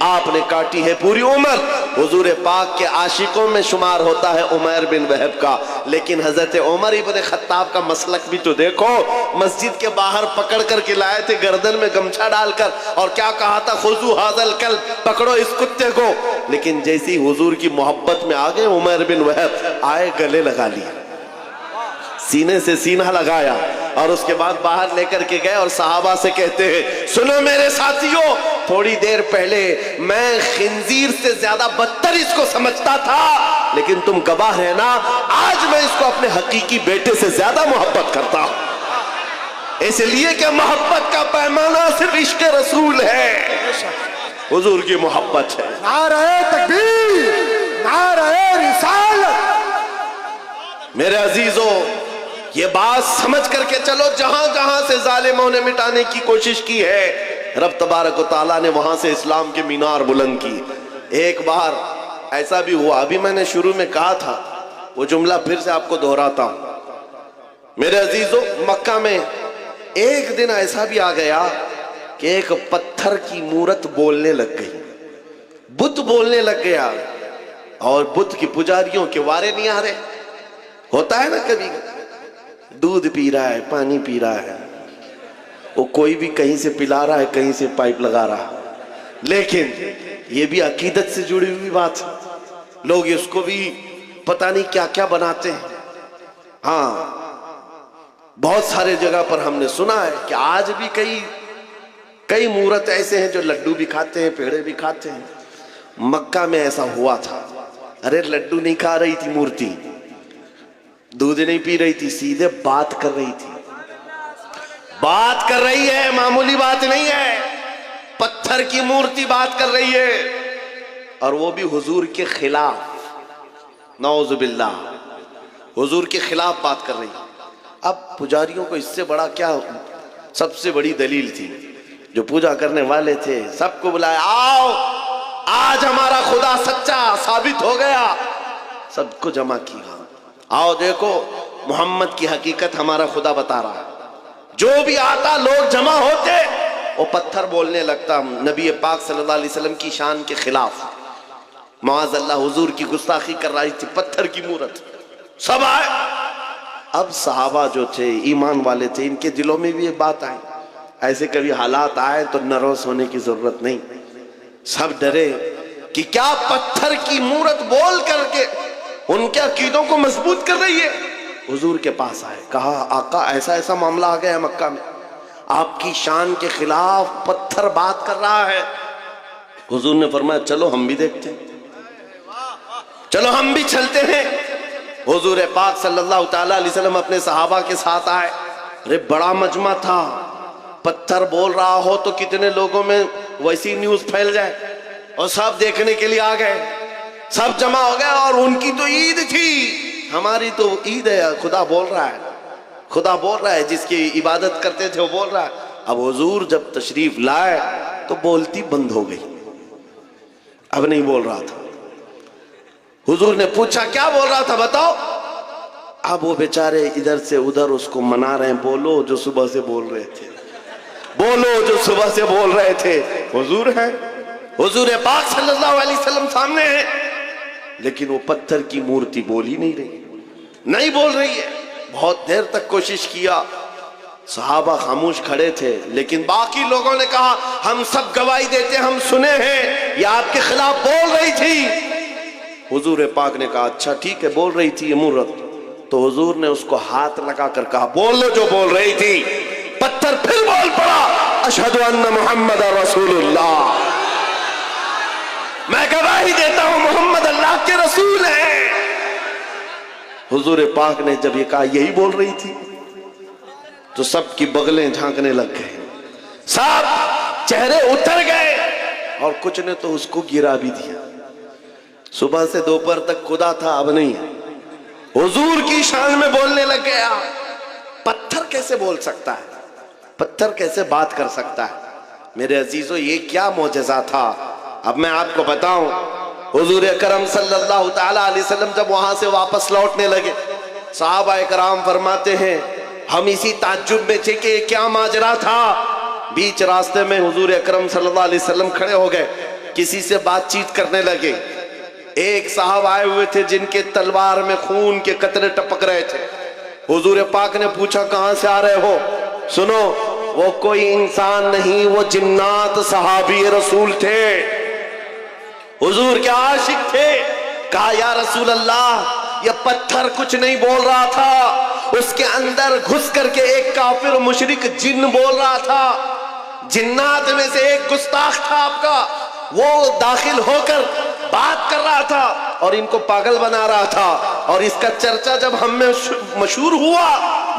آپ نے کاٹی ہے پوری عمر۔ حضور پاک کے عاشقوں میں شمار ہوتا ہے عمیر بن وہب کا، لیکن حضرت عمر ابن خطاب کا مسلک بھی تو دیکھو، مسجد کے باہر پکڑ کر کے لائے تھے گردن میں گمچھا ڈال کر، اور کیا کہا تھا، خذو ھذا الکلب، پکڑو اس کتے کو۔ لیکن جیسی حضور کی محبت میں آگئے عمیر بن وہب آئے، گلے لگا لیا، سینے سے سینہ لگایا، اور اس کے بعد باہر لے کر کے گئے اور صحابہ سے کہتے ہیں سنو میرے ساتھیوں، تھوڑی دیر پہلے میں خنزیر سے زیادہ بدتر اس کو سمجھتا تھا، لیکن تم گواہ ہے نا، آج میں اس کو اپنے حقیقی بیٹے سے زیادہ محبت کرتا ہوں، اس لیے کہ محبت کا پیمانہ صرف عشق رسول ہے، حضور کی محبت ہے۔ نعرہ تکبیر، نعرہ رسالت۔ میرے عزیزوں، یہ بات سمجھ کر کے چلو، جہاں جہاں سے ظالموں نے مٹانے کی کوشش کی ہے، رب تبارک و تعالیٰ نے وہاں سے اسلام کے مینار بلند کی۔ ایک بار ایسا بھی ہوا، ابھی میں نے شروع میں کہا تھا، وہ جملہ پھر سے آپ کو دہراتا ہوں۔ میرے عزیزوں، مکہ میں ایک دن ایسا بھی آ گیا کہ ایک پتھر کی مورت بولنے لگ گئی، بت بولنے لگ گیا، اور بت کی پجاریوں کے وارے نہیں آ رہے۔ ہوتا ہے نا کبھی، دودھ پی رہا ہے، پانی پی رہا ہے، وہ کوئی بھی کہیں سے پلا رہا ہے، کہیں سے پائپ لگا رہا ہے، لیکن یہ بھی عقیدت سے جڑی ہوئی بات ہے، لوگ اس کو بھی پتہ نہیں کیا کیا بناتے ہیں۔ ہاں، بہت سارے جگہ پر ہم نے سنا ہے کہ آج بھی کئی مورت ایسے ہیں جو لڈو بھی کھاتے ہیں، پیڑے بھی کھاتے ہیں۔ مکہ میں ایسا ہوا تھا، ارے لڈو نہیں کھا رہی تھی مورتی، دودھ نہیں پی رہی تھی، سیدھے بات کر رہی تھی، بات کر رہی ہے، معمولی بات نہیں ہے، پتھر کی مورتی بات کر رہی ہے، اور وہ بھی حضور کے خلاف، نعوذ باللہ، حضور کے خلاف بات کر رہی ہے۔ اب پجاریوں کو اس سے بڑا کیا، سب سے بڑی دلیل تھی، جو پوجا کرنے والے تھے سب کو بلایا، آؤ آج ہمارا خدا سچا ثابت ہو گیا، سب کو جمع کیا، آؤ دیکھو محمد کی حقیقت ہمارا خدا بتا رہا ہے۔ جو بھی آتا لوگ جمع ہوتے، وہ پتھر بولنے لگتا، نبی پاک صلی اللہ علیہ وسلم کی شان کے خلاف، معاذ اللہ حضور کی گستاخی کر رہی تھی، پتھر کی مورت، سب آئے۔ اب صحابہ جو تھے، ایمان والے تھے، ان کے دلوں میں بھی یہ بات آئی، ایسے کبھی حالات آئے تو نروس ہونے کی ضرورت نہیں، سب ڈرے کہ کیا پتھر کی مورت بول کر کے ان کے عقیدوں کو مضبوط کر رہی ہے۔ حضور کے پاس آئے، کہا آقا ایسا ایسا معاملہ آ گیا ہے مکہ میں، آپ کی شان کے خلاف پتھر بات کر رہا ہے۔ حضور نے فرمایا چلو ہم بھی دیکھتے ہیں، چلو ہم بھی چلتے ہیں۔ حضور پاک صلی اللہ تعالیٰ علیہ وسلم اپنے صحابہ کے ساتھ آئے، ارے بڑا مجمع تھا، پتھر بول رہا ہو تو کتنے لوگوں میں ویسی نیوز پھیل جائے، اور سب دیکھنے کے لیے آ گئے، سب جمع ہو گئے، اور ان کی تو عید تھی، ہماری تو عید ہے، خدا بول رہا ہے، خدا بول رہا ہے، جس کی عبادت کرتے تھے وہ بول رہا ہے۔ اب حضور جب تشریف لائے تو بولتی بند ہو گئی، اب نہیں بول رہا تھا۔ حضور نے پوچھا کیا بول رہا تھا بتاؤ، اب وہ بیچارے ادھر سے ادھر اس کو منا رہے ہیں، بولو جو صبح سے بول رہے تھے، بولو جو صبح سے بول رہے تھے۔ حضور ہے، حضور پاک صلی اللہ علیہ وسلم سامنے ہے، لیکن وہ پتھر کی مورتی بول ہی نہیں رہی، نہیں بول رہی ہے۔ بہت دیر تک کوشش کیا، صحابہ خاموش کھڑے تھے، لیکن باقی لوگوں نے کہا ہم سب گواہی دیتے، ہم سنے ہیں یہ آپ کے خلاف بول رہی تھی۔ حضور پاک نے کہا اچھا ٹھیک ہے، بول رہی تھی یہ مورت، تو حضور نے اس کو ہاتھ لگا کر کہا بول لو جو بول رہی تھی۔ پتھر پھر بول پڑا، اشہد ان محمد رسول اللہ، میں گواہی دیتا ہوں محمد اللہ کے رسول ہیں۔ حضور پاک نے جب یہ کہا یہی بول رہی تھی، تو سب کی بغلیں جھانکنے لگ گئے، سب چہرے اتر گئے، اور کچھ نے تو اس کو گرا بھی دیا۔ صبح سے دوپہر تک خدا تھا، اب نہیں ہے، حضور کی شان میں بولنے لگ گیا۔ پتھر کیسے بول سکتا ہے، پتھر کیسے بات کر سکتا ہے؟ میرے عزیزو یہ کیا معجزہ تھا۔ اب میں آپ کو بتاؤں، حضور اکرم صلی اللہ تعالیٰ علیہ وسلم جب وہاں سے واپس لوٹنے لگے، صحابہ اکرام فرماتے ہیں ہم اسی تعجب میں تھے کہ یہ کیا ماجرا تھا۔ بیچ راستے میں حضور اکرم صلی اللہ علیہ وسلم کھڑے ہو گئے، کسی سے بات چیت کرنے لگے. ایک صاحب آئے ہوئے تھے جن کے تلوار میں خون کے قطرے ٹپک رہے تھے. حضور پاک نے پوچھا کہاں سے آ رہے ہو؟ سنو، وہ کوئی انسان نہیں، وہ جنات صحابی رسول تھے، حضور کے عاشق تھے. کہا یا رسول اللہ، یہ پتھر کچھ نہیں بول رہا تھا، اس کے اندر گھس کر کے ایک کافر مشرک جن بول رہا تھا. جنات میں سے ایک گستاخ تھا آپ کا، وہ داخل ہو کر بات کر رہا تھا اور ان کو پاگل بنا رہا تھا. اور اس کا چرچا جب ہم میں مشہور ہوا،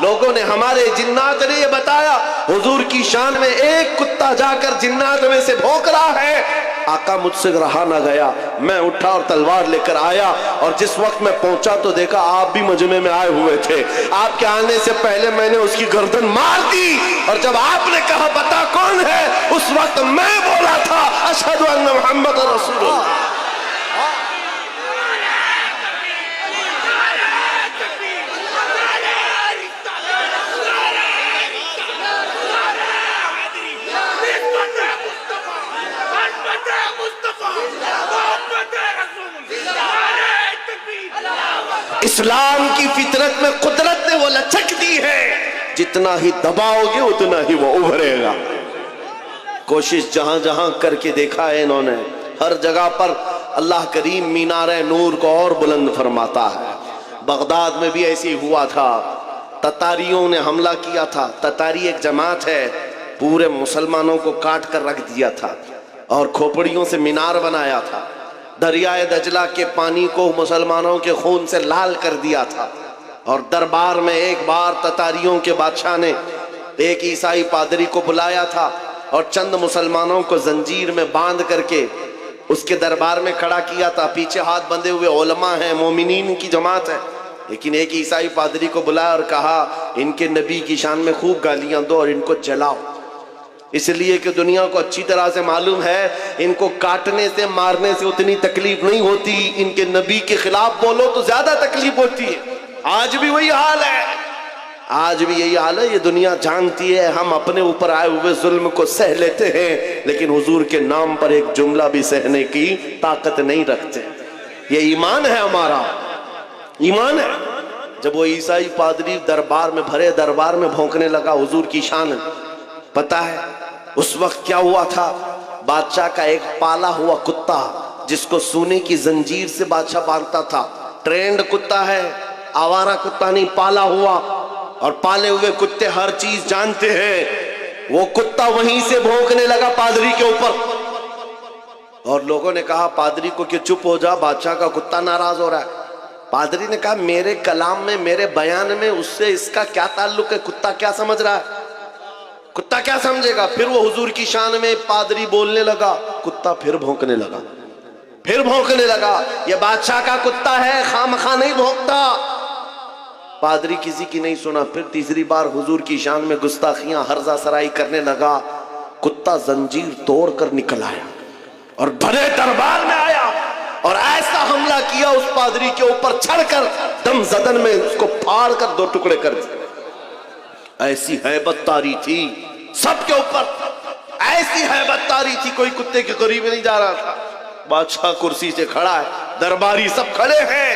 لوگوں نے، ہمارے جنات نے یہ بتایا حضور کی شان میں ایک کتا جا کر جنات میں سے بھونک رہا ہے. آقا مجھ سے رہا نہ گیا، میں اٹھا اور تلوار لے کر آیا، اور جس وقت میں پہنچا تو دیکھا آپ بھی مجمع میں آئے ہوئے تھے. آپ کے آنے سے پہلے میں نے اس کی گردن مار دی، اور جب آپ نے کہا بتا کون ہے، اس وقت میں بولا تھا اشہد ان محمد رسول اللہ. اسلام کی فطرت میں قدرت نے وہ لچک دی ہے، جتنا ہی دباؤ گے اتنا ہی وہ ابھرے گا. کوشش جہاں جہاں کر کے دیکھا ہے انہوں نے، ہر جگہ پر اللہ کریم مینار نور کو اور بلند فرماتا ہے. بغداد میں بھی ایسی ہوا تھا، تتاریوں نے حملہ کیا تھا. تتاری ایک جماعت ہے، پورے مسلمانوں کو کاٹ کر رکھ دیا تھا اور کھوپڑیوں سے مینار بنایا تھا. دریائے دجلہ کے پانی کو مسلمانوں کے خون سے لال کر دیا تھا. اور دربار میں ایک بار تتاریوں کے بادشاہ نے ایک عیسائی پادری کو بلایا تھا اور چند مسلمانوں کو زنجیر میں باندھ کر کے اس کے دربار میں کھڑا کیا تھا. پیچھے ہاتھ بندھے ہوئے علماء ہیں، مومنین کی جماعت ہے، لیکن ایک عیسائی پادری کو بلایا اور کہا ان کے نبی کی شان میں خوب گالیاں دو اور ان کو جلاؤ. اس لیے کہ دنیا کو اچھی طرح سے معلوم ہے ان کو کاٹنے سے مارنے سے اتنی تکلیف نہیں ہوتی، ان کے نبی کے خلاف بولو تو زیادہ تکلیف ہوتی ہے. آج بھی وہی حال ہے، آج بھی یہی حال ہے. یہ دنیا جانتی ہے ہم اپنے اوپر آئے ہوئے ظلم کو سہ لیتے ہیں، لیکن حضور کے نام پر ایک جملہ بھی سہنے کی طاقت نہیں رکھتے. یہ ایمان ہے ہمارا، ایمان ہے. جب وہ عیسائی پادری دربار میں، بھرے دربار میں بھونکنے لگا حضور کی شان، پتا ہے اس وقت کیا ہوا تھا؟ بادشاہ کا ایک پالا ہوا کتا، جس کو سونے کی زنجیر سے بادشاہ باندھتا تھا. ٹرینڈ کتا ہے، آوارہ کتا نہیں، پالا ہوا. اور پالے ہوئے کتے ہر چیز جانتے ہیں. وہ کتا وہیں سے بھونکنے لگا پادری کے اوپر. اور لوگوں نے کہا پادری کو کہ چپ ہو جا، بادشاہ کا کتا ناراض ہو رہا ہے. پادری نے کہا میرے کلام میں، میرے بیان میں اس سے اس کا کیا تعلق ہے؟ کتا کیا سمجھ رہا ہے؟ کتا کیا سمجھے گا؟ پھر وہ حضور کی شان میں پادری بولنے لگا، کتا پھر بھونکنے لگا، پھر بھونکنے لگا. یہ بادشاہ کا کتا ہے، خواہ مخواہ نہیں بھونکتا. پادری کسی کی نہیں سنا. پھر تیسری بار حضور کی شان میں گستاخیاں، ہرزہ سرائی کرنے لگا. کتا زنجیر توڑ کر نکل آیا اور بھرے دربار میں آیا اور ایسا حملہ کیا اس پادری کے اوپر، چھڑ کر دم زدن میں اس کو پھاڑ کر دو ٹکڑے کر دیا. ایسی ہیبت تاری تھی سب کے اوپر، ایسی ہیبت تاری تھی، کوئی کتے کے قریب نہیں جا رہا تھا. بادشاہ کرسی سے کھڑا ہے، درباری سب کھڑے ہیں.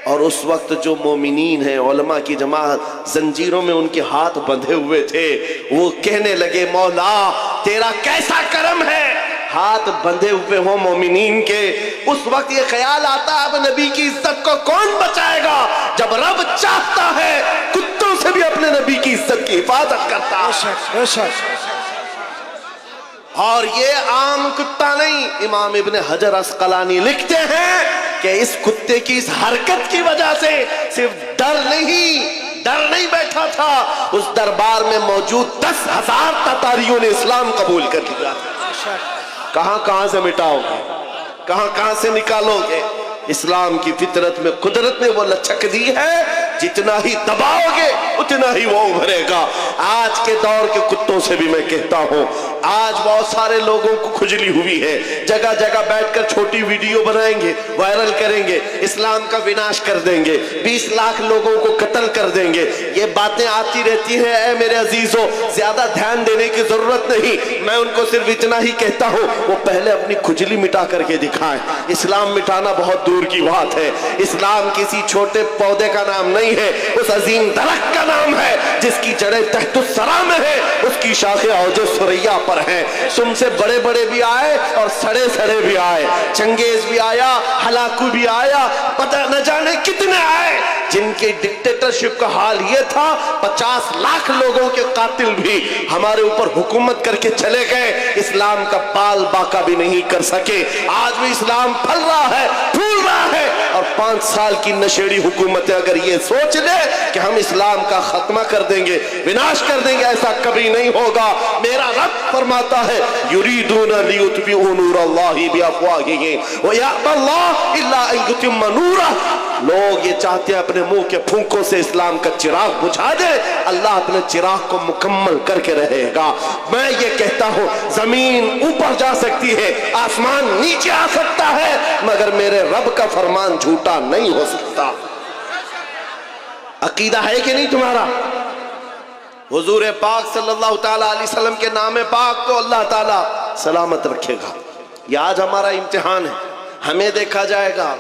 اور اس وقت جو مومنین ہیں، علماء کی جماعت، زنجیروں میں ان کے ہاتھ بندھے ہوئے تھے، وہ کہنے لگے مولا تیرا کیسا کرم ہے، ہاتھ بندھے ہوئے ہوں مومنین کے. اس وقت یہ خیال آتا ہے اب نبی کی عزت کو کون بچائے گا؟ جب رب چاہتا ہے کتوں سے بھی اپنے نبی کی عزت کی حفاظت کرتا ہے. اور یہ عام کتا نہیں. امام ابن حجر عسقلانی لکھتے ہیں کہ اس کتے کی اس حرکت کی وجہ سے صرف ڈر نہیں بیٹھا تھا، اس دربار میں موجود 10,000 تتاریوں نے اسلام قبول کر لیا. کہاں کہاں سے مٹاؤ گے، کہاں کہاں سے نکالو گے؟ اسلام کی فطرت میں قدرت نے وہ لچک دی ہے، جتنا ہی دباؤ گے اتنا ہی وہ ابھرے گا. آج کے دور کے کتوں سے بھی میں کہتا ہوں آج بہت سارے لوگوں کو کھجلی ہوئی ہے، جگہ جگہ بیٹھ کر چھوٹی ویڈیو بنائیں گے، وائرل کریں گے، اسلام کا وناش کر دیں گے، 20 لاکھ لوگوں کو قتل کر دیں گے۔ یہ باتیں آتی رہتی ہیں۔ اے میرے عزیزوں، زیادہ دھیان دینے کی ضرورت نہیں، میں ان کو صرف اتنا ہی کہتا ہوں، وہ پہلے اپنی کھجلی مٹا کر کے دکھائیں۔ اسلام مٹانا بہت دور کی بات ہے۔ اسلام کسی چھوٹے پودے کا نام نہیں ہے، اس عظیم درخت کا نام ہے جس کی جڑیں تحت الثری میں ہے، اس کی شاخیں اوج ثریا پر ہیں۔ تم سے بڑے بڑے بھی آئے اور سڑے سڑے بھی آئے، چنگیز بھی آیا، ہلاکو بھی آیا، پتہ نہ جانے کتنے آئے، جن کے ڈکٹیٹرشپ کا حال یہ تھا 50 لاکھ لوگوں کے قاتل بھی ہمارے اوپر حکومت کر کے چلے گئے، اسلام کا بال باقا بھی نہیں کر سکے۔ آج بھی اسلام پھل رہا ہے، پھول رہا ہے، اور 5 سال کی نشیڑی حکومتیں اگر یہ سوچ لے کہ ہم اسلام کا خاتمہ کر دیں گے، وناش کر دیں گے، ایسا کبھی نہیں ہوگا۔ میرا رب فرماتا ہے یریدون لیطفئوا نور اللہ بافواہہم ویأبی اللہ الا ان یتم نورہ۔ لوگ یہ چاہتے ہیں اپنے منہ کے پھونکوں سے اسلام کا چراغ بجھا دے، اللہ اپنے چراغ کو مکمل کر کے رہے گا۔ میں یہ کہتا ہوں، زمین اوپر جا سکتی ہے، آسمان نیچے آ سکتا ہے، مگر میرے رب کا فرمان جھوٹا نہیں ہو سکتا۔ عقیدہ ہے کہ نہیں تمہارا؟ حضور پاک صلی اللہ تعالیٰ علیہ وسلم کے نام پاک کو اللہ تعالیٰ سلامت رکھے گا۔ یہ آج ہمارا امتحان ہے، ہمیں دیکھا جائے گا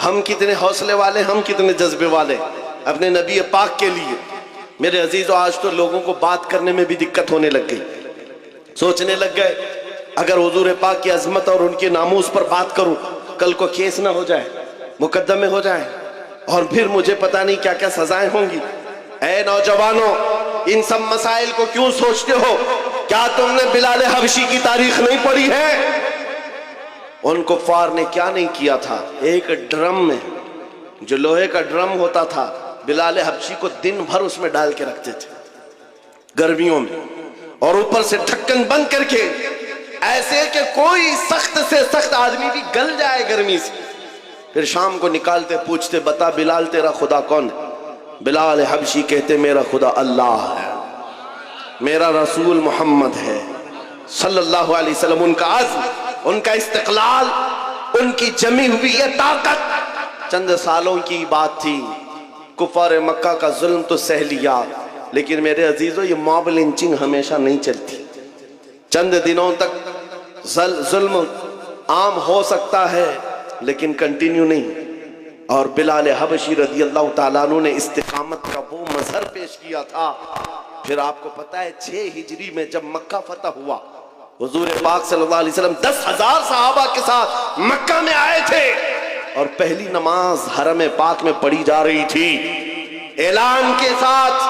ہم کتنے حوصلے والے، ہم کتنے جذبے والے اپنے نبی پاک کے لیے۔ میرے عزیزو، آج تو لوگوں کو بات کرنے میں بھی دقت ہونے لگ گئی، سوچنے لگ گئے اگر حضور پاک کی عظمت اور ان کے ناموس پر بات کروں کل کو کیس نہ ہو جائے، مقدمے ہو جائیں، اور پھر مجھے پتہ نہیں کیا کیا سزائیں ہوں گی۔ اے نوجوانوں، ان سب مسائل کو کیوں سوچتے ہو؟ کیا تم نے بلال حبشی کی تاریخ نہیں پڑھی ہے؟ ان کفار نے کیا نہیں کیا تھا؟ ایک ڈرم میں، جو لوہے کا ڈرم ہوتا تھا، بلال حبشی کو دن بھر اس میں ڈال کے رکھتے تھے گرمیوں میں، اور اوپر سے ڈھکن بند کر کے، ایسے کہ کوئی سخت سے سخت آدمی بھی گل جائے گرمی سے۔ پھر شام کو نکالتے، پوچھتے بتا بلال تیرا خدا کون ہے؟ بلال حبشی کہتے میرا خدا اللہ ہے، میرا رسول محمد ہے صلی اللہ علیہ وسلم۔ ان کا عزم، ان کا استقلال، ان کی جمی ہوئی یہ طاقت چند سالوں کی بات تھی۔ کفار مکہ کا ظلم تو سہ لیا، لیکن میرے عزیزو یہ موب لنچنگ ہمیشہ نہیں چلتی، چند دنوں تک ظلم عام ہو سکتا ہے لیکن کنٹینیو نہیں۔ اور بلال حبشی رضی اللہ تعالیٰ عنہ نے استقامت کا وہ مظہر پیش کیا تھا۔ پھر آپ کو پتا ہے 6 ہجری میں جب مکہ فتح ہوا، حضور پاک صلی اللہ علیہ وسلم 10,000 صحابہ کے ساتھ مکہ میں آئے تھے، اور پہلی نماز حرم پاک میں پڑھی جا رہی تھی اعلان کے ساتھ۔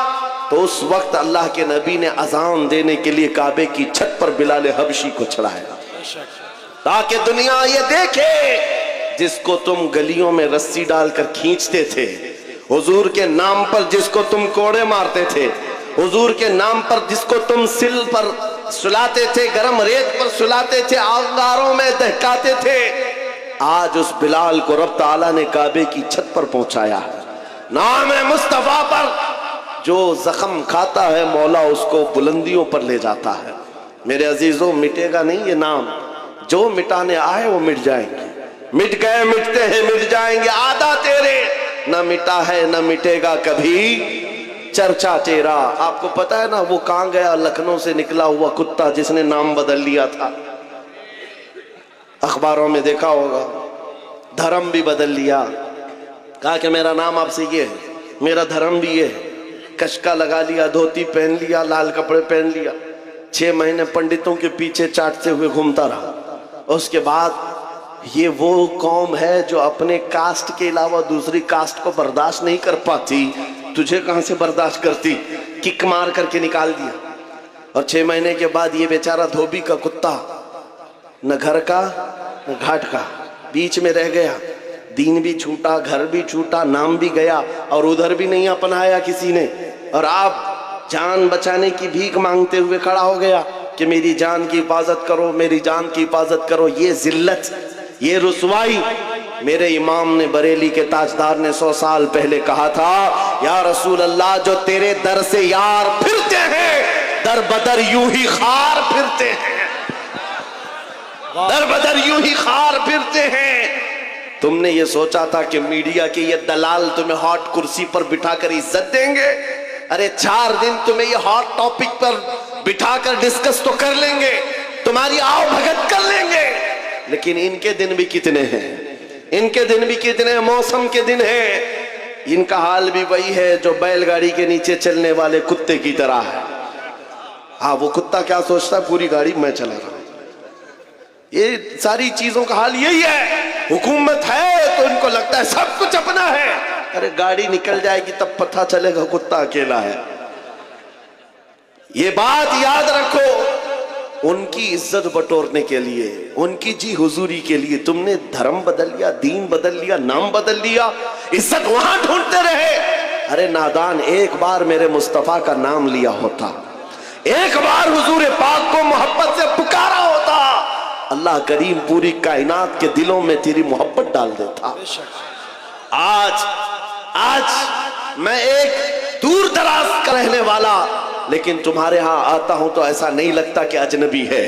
تو اس وقت اللہ کے نبی نے اذان دینے کے لیے کعبے کی چھت پر بلال حبشی کو چڑھایا، تاکہ دنیا یہ دیکھے جس کو تم گلیوں میں رسی ڈال کر کھینچتے تھے، حضور کے نام پر جس کو تم کوڑے مارتے تھے، حضور کے نام پر جس کو تم سل پر سلاتے تھے، گرم ریت پر سلاتے تھے، آنگاروں میں دہکاتے تھے، آج اس بلال کو رب تعالیٰ نے کعبے کی چھت پر پہنچایا ہے۔ نام مصطفیٰ پر جو زخم کھاتا ہے مولا اس کو بلندیوں پر لے جاتا ہے۔ میرے عزیزوں، مٹے گا نہیں یہ نام، جو مٹانے آئے وہ مٹ جائیں گے، مٹ گئے مٹتے ہیں مٹ جائیں گے، آدھا تیرے، نہ مٹا ہے نہ مٹے گا کبھی چرچا تیرا۔ آپ کو پتا ہے نا وہ کہاں گیا؟ لکھنؤ سے نکلا ہوا کتا جس نے نام بدل لیا تھا، اخباروں میں دیکھا ہوگا، دھرم بھی بدل لیا، کہا کہ میرا نام آپ سے یہ ہے، میرا دھرم بھی یہ ہے، کشکا لگا لیا، دھوتی پہن لیا، لال کپڑے پہن لیا، 6 مہینے پنڈتوں کے پیچھے چاٹتے ہوئے گھومتا رہا۔ اس کے بعد یہ وہ قوم ہے جو اپنے کاسٹ کے علاوہ دوسری کاسٹ کو برداشت نہیں کر پاتی، تجھے کہاں سے برداشت کرتی؟ کک مار کر کے نکال دیا، اور 6 مہینے کے بعد یہ بیچارہ دھوبی کا کتا، نہ گھر کا نہ گھاٹ کا، بیچ میں رہ گیا، دین بھی چھوٹا، گھر بھی چھوٹا، نام بھی گیا، اور ادھر بھی نہیں اپنایا کسی نے، اور آپ جان بچانے کی بھیک مانگتے ہوئے کھڑا ہو گیا کہ میری جان کی حفاظت کرو، میری جان کی حفاظت کرو۔ یہ ذلت، یہ رسوائی، میرے امام نے، بریلی کے تاجدار نے 100 سال پہلے کہا تھا، یا رسول اللہ جو تیرے در سے یار پھرتے ہیں در بدر یوں ہی خار پھرتے ہیں۔ در بدر یوں ہی خار پھرتے ہیں. تم نے یہ سوچا تھا کہ میڈیا کے یہ دلال تمہیں ہاٹ کرسی پر بٹھا کر عزت دیں گے؟ ارے 4 دن تمہیں یہ ہاٹ ٹاپک پر بٹھا کر ڈسکس تو کر لیں گے, تمہاری آؤ بھگت کر لیں گے, لیکن ان کے دن بھی کتنے ہیں, ان کے دن بھی کتنے ہیں, موسم کے دن ہیں. ان کا حال بھی وہی ہے جو بیل گاڑی کے نیچے چلنے والے کتے کی طرح ہے. ہاں, وہ کتا کیا سوچتا ہے, پوری گاڑی میں چلا رہا ہوں. یہ ساری چیزوں کا حال یہی ہے. حکومت ہے تو ان کو لگتا ہے سب کچھ اپنا ہے. ارے گاڑی نکل جائے گی تب پتہ چلے گا کتا اکیلا ہے. یہ بات یاد رکھو, ان کی عزت بٹورنے کے لیے, ان کی جی حضوری کے لیے تم نے دھرم بدل لیا, دین بدل لیا, نام بدل لیا, عزت وہاں ڈھونڈتے رہے. ارے نادان, ایک بار میرے مصطفیٰ کا نام لیا ہوتا, ایک بار حضور پاک کو محبت سے پکارا ہوتا, اللہ کریم پوری کائنات کے دلوں میں تیری محبت ڈال دیتا. آج میں ایک دور دراز کا رہنے والا, لیکن تمہارے ہاں آتا ہوں تو ایسا نہیں لگتا کہ اجنبی ہے.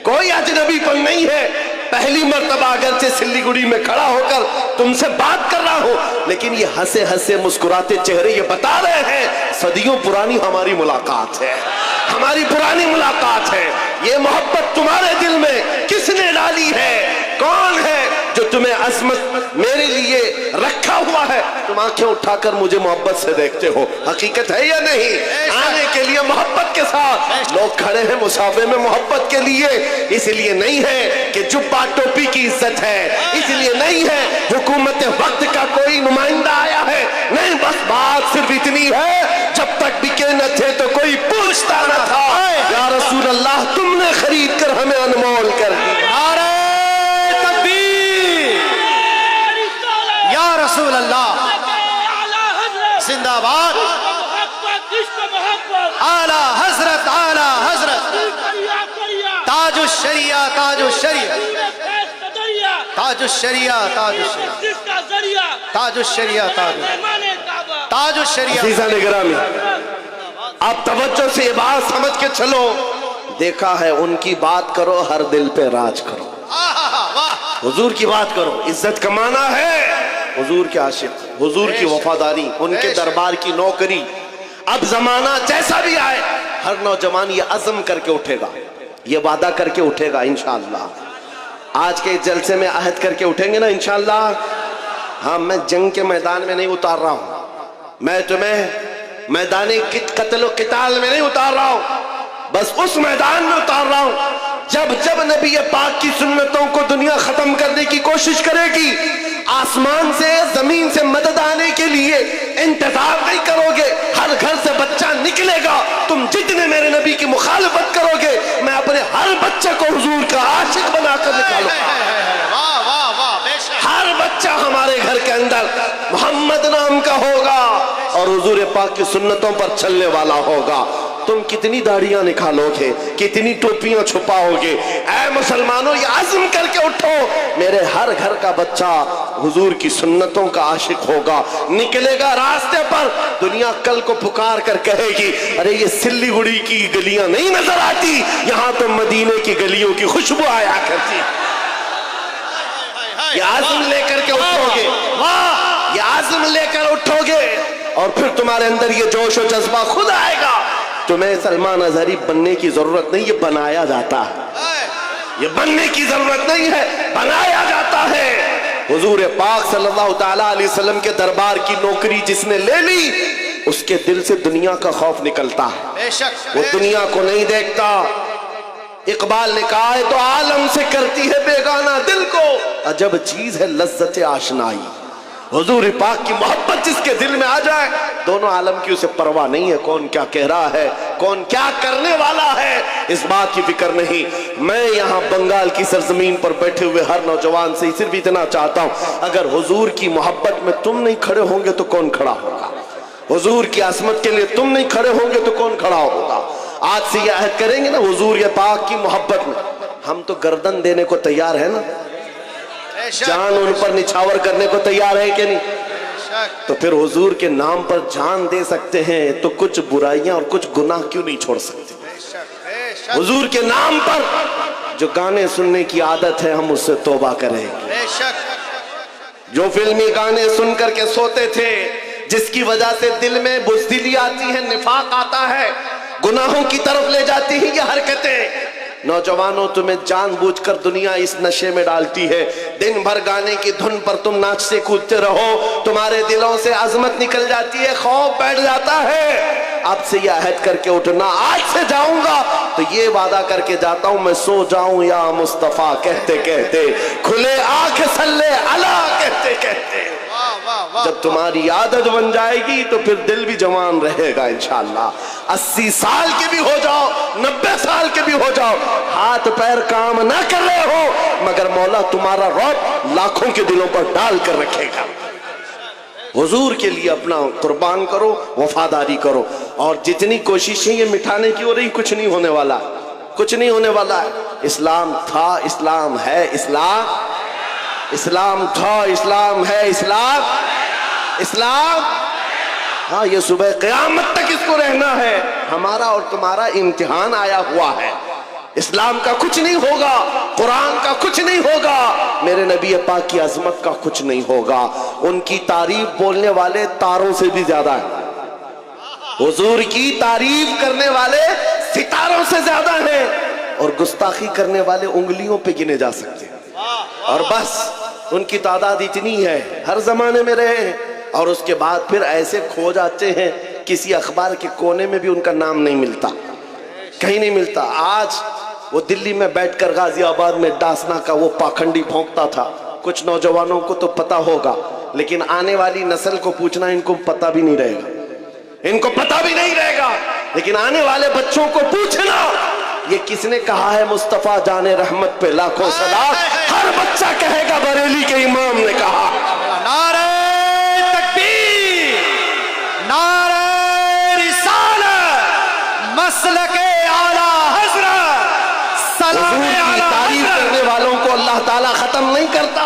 کوئی اجنبی پن نہیں ہے. پہلی مرتبہ اگرچہ سلی گڑی میں کھڑا ہو کر تم سے بات کر رہا ہوں, لیکن یہ ہنسے ہنسے مسکراتے چہرے یہ بتا رہے ہیں صدیوں پرانی ہماری ملاقات ہے, ہماری پرانی ملاقات ہے. یہ محبت تمہارے دل میں کس نے ڈالی ہے؟ کون ہے جو تمہیں عظمت میرے لیے رکھا ہوا ہے؟ تم آنکھیں اٹھا کر مجھے محبت سے دیکھتے ہو, حقیقت ہے یا نہیں؟ آنے کے لیے محبت کے ساتھ لوگ کھڑے ہیں مسافے میں محبت کے لیے. اس لیے نہیں ہے کہ جبہ ٹوپی کی عزت ہے, اس لیے نہیں ہے حکومت وقت کا کوئی نمائندہ آیا ہے, نہیں, بس بات صرف اتنی ہے جب تک بکے نہ تھے تو کوئی پوچھتا نہ تھا. یا رسول اللہ, تم نے خرید کر ہمیں انمول کر دی. یا رسول اللہ زندہ باد. اعلی حضرت, اعلی حضرت, تاج الشریعہ, تاج الشریعہ, تاج الشریعہ, تاج الشریعہ, تاج الشریعہ, تاج الشریعہ. عزیزان گرامی, آپ توجہ سے یہ بات سمجھ کے چلو. دیکھا ہے ان کی بات کرو, ہر دل پہ راج کرو. حضور کی بات کرو, عزت کمانا ہے, حضور کے عاشق, حضور کی وفاداری, ان کے دربار کی نوکری. اب زمانہ جیسا بھی آئے, ہر نوجوان یہ عزم کر کے اٹھے گا, یہ وعدہ کر کے اٹھے گا انشاءاللہ. آج کے جلسے میں عہد کر کے اٹھیں گے نا انشاءاللہ. ہاں, میں جنگ کے میدان میں نہیں اتار رہا ہوں, میں تمہیں میدان قتل و قتال میں نہیں اتار رہا ہوں, بس اس میدان میں اتار رہا ہوں جب جب نبی پاک کی سنتوں کو دنیا ختم کرنے کی کوشش کرے گی, آسمان سے زمین سے مدد آنے کے لیے انتظار نہیں کرو گے. ہر گھر سے بچہ نکلے گا, تم جتنے میرے نبی کی مخالفت کرو گے میں اپنے ہر بچے کو حضور کا عاشق بنا کر نکالوں گا. ہر بچہ ہمارے گھر کے اندر محمد نام کا ہوگا اور حضور پاک کی سنتوں پر چلنے والا ہوگا. تم کتنی داڑیاں نکالو گے, کتنی ٹوپیاں چھپاؤ گے, اے مسلمانوں یہ عزم کر کے اٹھو, میرے ہر گھر کا بچہ حضور کی سنتوں کا عاشق ہوگا, نکلے گا راستے پر. دنیا کل کو پکار کر کہے گی ارے یہ سلی گڑی کی گلیاں نہیں نظر آتی, یہاں تو مدینے کی گلیوں کی خوشبو آیا کرتی. یہ عزم لے کر کے اٹھو گے, یہ عزم لے کر اٹھو گے, اور پھر تمہارے اندر یہ جوش و جذبہ خود آئے گا. تمہیں سلمان اظہری بننے کی ضرورت نہیں, یہ بنایا جاتا ہے. یہ بننے کی ضرورت نہیں ہے, بنایا جاتا ہے. حضور پاک صلی اللہ تعالیٰ علیہ وسلم کے دربار کی نوکری جس نے لے لی, اس کے دل سے دنیا کا خوف نکلتا ہے, وہ دنیا کو نہیں دیکھتا. اقبال نے کہا ہے تو عالم سے کرتی ہے بیگانہ دل کو, عجب چیز ہے لذت آشنائی. حضور پاک کی محبت جس کے دل میں آ جائے, دونوں عالم کی اسے پرواہ نہیں ہے کون کیا کہہ رہا ہے, کون کیا کرنے والا ہے, اس بات کی فکر نہیں. میں یہاں بنگال کی سرزمین پر بیٹھے ہوئے ہر نوجوان سے صرف اتنا چاہتا ہوں, اگر حضور کی محبت میں تم نہیں کھڑے ہوں گے تو کون کھڑا ہوگا؟ حضور کی عظمت کے لیے تم نہیں کھڑے ہوں گے تو کون کھڑا ہوگا؟ آج سے یہ عہد کریں گے نا حضور یہ پاک کی محبت میں, ہم تو گردن دینے کو تیار ہے نا, جان ان پر نچھاور کرنے کو تیار ہے کہ نہیں؟ تو پھر حضور کے نام پر جان دے سکتے ہیں تو کچھ برائیاں اور کچھ گناہ کیوں نہیں چھوڑ سکتے؟ حضور کے نام پر جو گانے سننے کی عادت ہے ہم اس سے توبہ کریں گے. بے شک. جو فلمی گانے سن کر کے سوتے تھے، جس کی وجہ سے دل میں بزدلی آتی ہے، نفاق آتا ہے، گناہوں کی طرف لے جاتی ہیں یہ حرکتیں. نوجوانوں تمہیں جان بوجھ کر دنیا اس نشے میں ڈالتی ہے. دن بھر گانے کی دھن پر تم ناچتے کودتے رہو، تمہارے دلوں سے عظمت نکل جاتی ہے، خوف بیٹھ جاتا ہے. اب سے یہ عہد کر کے اٹھنا، آج سے جاؤں گا تو یہ وعدہ کر کے جاتا ہوں میں سو جاؤں یا مصطفیٰ کہتے کہتے، کھلے آنکھ صلی اللہ کہتے کہتے. جب تمہاری عادت بن جائے گی تو پھر دل بھی جوان رہے گا انشاءاللہ. 80 سال کے بھی ہو جاؤ، 90 سال کے بھی ہو جاؤ، ہاتھ پیر کام نہ کر رہے ہو مگر مولا تمہارا رعب لاکھوں کے دلوں پر ڈال کر رکھے گا. حضور کے لیے اپنا قربان کرو، وفاداری کرو. اور جتنی کوششیں یہ مٹھانے کی ہو رہی، کچھ نہیں ہونے والا، کچھ نہیں ہونے والا ہے. اسلام تھا، اسلام ہے، اسلام تھا، اسلام ہے، اسلام. ہاں یہ صبح قیامت تک اس کو رہنا ہے. ہمارا اور تمہارا امتحان آیا ہوا ہے. اسلام کا کچھ نہیں ہوگا، قرآن کا کچھ نہیں ہوگا، میرے نبی پاک کی عظمت کا کچھ نہیں ہوگا. ان کی تعریف بولنے والے تاروں سے بھی زیادہ ہیں، حضور کی تعریف کرنے والے ستاروں سے زیادہ ہیں، اور گستاخی کرنے والے انگلیوں پہ گنے جا سکتے ہیں. اور بس ان کی تعداد اتنی ہے، ہر زمانے میں رہے ہیں، اور اس کے بعد پھر ایسے کھو جاتے ہیں کسی اخبار کے کونے میں بھی ان کا نام نہیں ملتا، کہیں نہیں ملتا. آج وہ دلی میں بیٹھ کر غازی آباد میں ڈاسنا کا وہ پاکھنڈی پھونکتا تھا. کچھ نوجوانوں کو تو پتا ہوگا، لیکن آنے والی نسل کو پوچھنا ان کو پتا بھی نہیں رہے گا، ان کو پتا بھی نہیں رہے گا. لیکن آنے والے بچوں کو پوچھنا یہ کس نے کہا ہے مصطفیٰ جان رحمت پہ لاکھوں سلام، ہر بچہ کہے گا بریلی کے امام نے کہا. نعرہ تکبیر، نعرہ رسالت، مسلک اعلیٰ حضرت، سلام حضور کی تعریف کرنے والوں کو اللہ تعالیٰ ختم نہیں کرتا.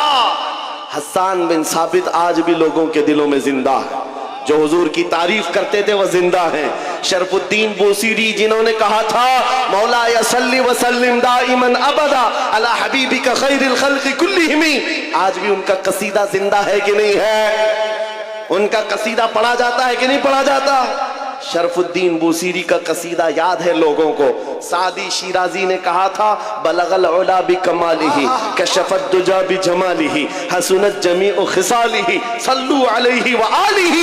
حسان بن ثابت آج بھی لوگوں کے دلوں میں زندہ ہے. جو حضور کی تعریف کرتے تھے وہ زندہ ہیں. شرف الدین بوسیری جنہوں نے کہا تھا مولا صلی وسلم دائما ابدا علی حبیبک خیر الخلق کلہم، آج بھی ان کا قصیدہ زندہ ہے کہ نہیں ہے؟ ان کا قصیدہ پڑھا جاتا ہے کہ نہیں پڑھا جاتا؟ شرف الدین بوسیری کا قصیدہ یاد ہے لوگوں کو. سعدی شیرازی نے کہا تھا بلغ العلا بکمالہ کشف الدجا بجمالہ حسنت جمیع خصالہ صلو علیہ وآلہ.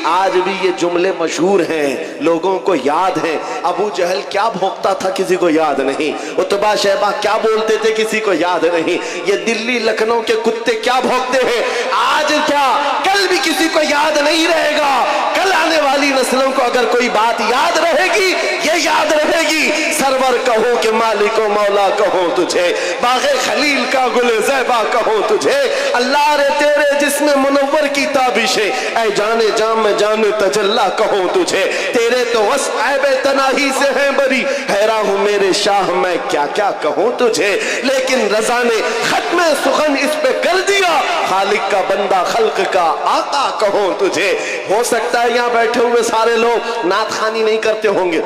آج بھی یہ جملے مشہور ہیں، لوگوں کو یاد ہیں. ابو جہل کیا بھونکتا تھا کسی کو یاد نہیں، عتبہ شیبہ کیا بولتے تھے کسی کو یاد نہیں. یہ دلی لکھنؤ کے کتے کیا بھونکتے ہیں آج کیا کل بھی کسی کو یاد نہیں رہے گا. کل آنے والی نسلوں کو اگر کوئی بات یاد رہے گی یہ یاد رہے گی. سرور کہو کہ مالک و مولا کہو تجھے، باغ خلیل کا گل زیبا کہو تجھے، اللہ رے تیرے جسم منور کی تابشیں، اے جانے جام جان تجلا کہو تجھے، تیرے تو وصف عیب تناہی سے ہیں بری، حیران ہوں میرے شاہ میں کیا کیا کہوں تجھے. لیکن رضا نے ختم سخن اس پہ کر دیا، خالق کا بندہ خلق کا آقا کہوں تجھے. ہو سکتا ہے یہاں بیٹھے ہوئے سارے لوگ نعت خوانی نہیں کرتے ہوں گے،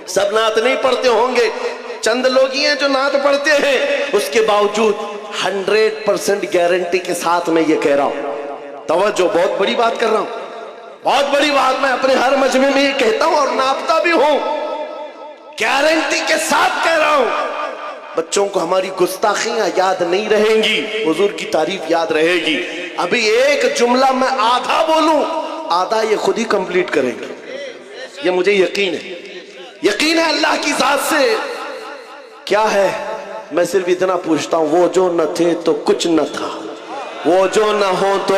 سب نعت نہیں پڑھتے ہوں گے، چند لوگ ہی ہیں جو نعت پڑھتے ہیں. اس کے باوجود 100% گارنٹی کے ساتھ میں یہ کہہ رہا ہوں، توجہ بہت بڑی بات کر رہا ہوں، بہت بڑی بات میں اپنے ہر مجمع میں یہ کہتا ہوں اور ناپتا بھی ہوں، گارنٹی کے ساتھ کہہ رہا ہوں. بچوں کو ہماری گستاخیاں یاد نہیں رہیں گی، حضور کی تعریف یاد رہے گی. ابھی ایک جملہ میں آدھا بولوں، آدھا یہ خود ہی کمپلیٹ کریں گے، یہ مجھے یقین ہے، یقین ہے اللہ کی ذات سے. کیا ہے؟ میں صرف اتنا پوچھتا ہوں، وہ جو نہ تھے تو کچھ نہ تھا، وہ جو نہ ہو تو،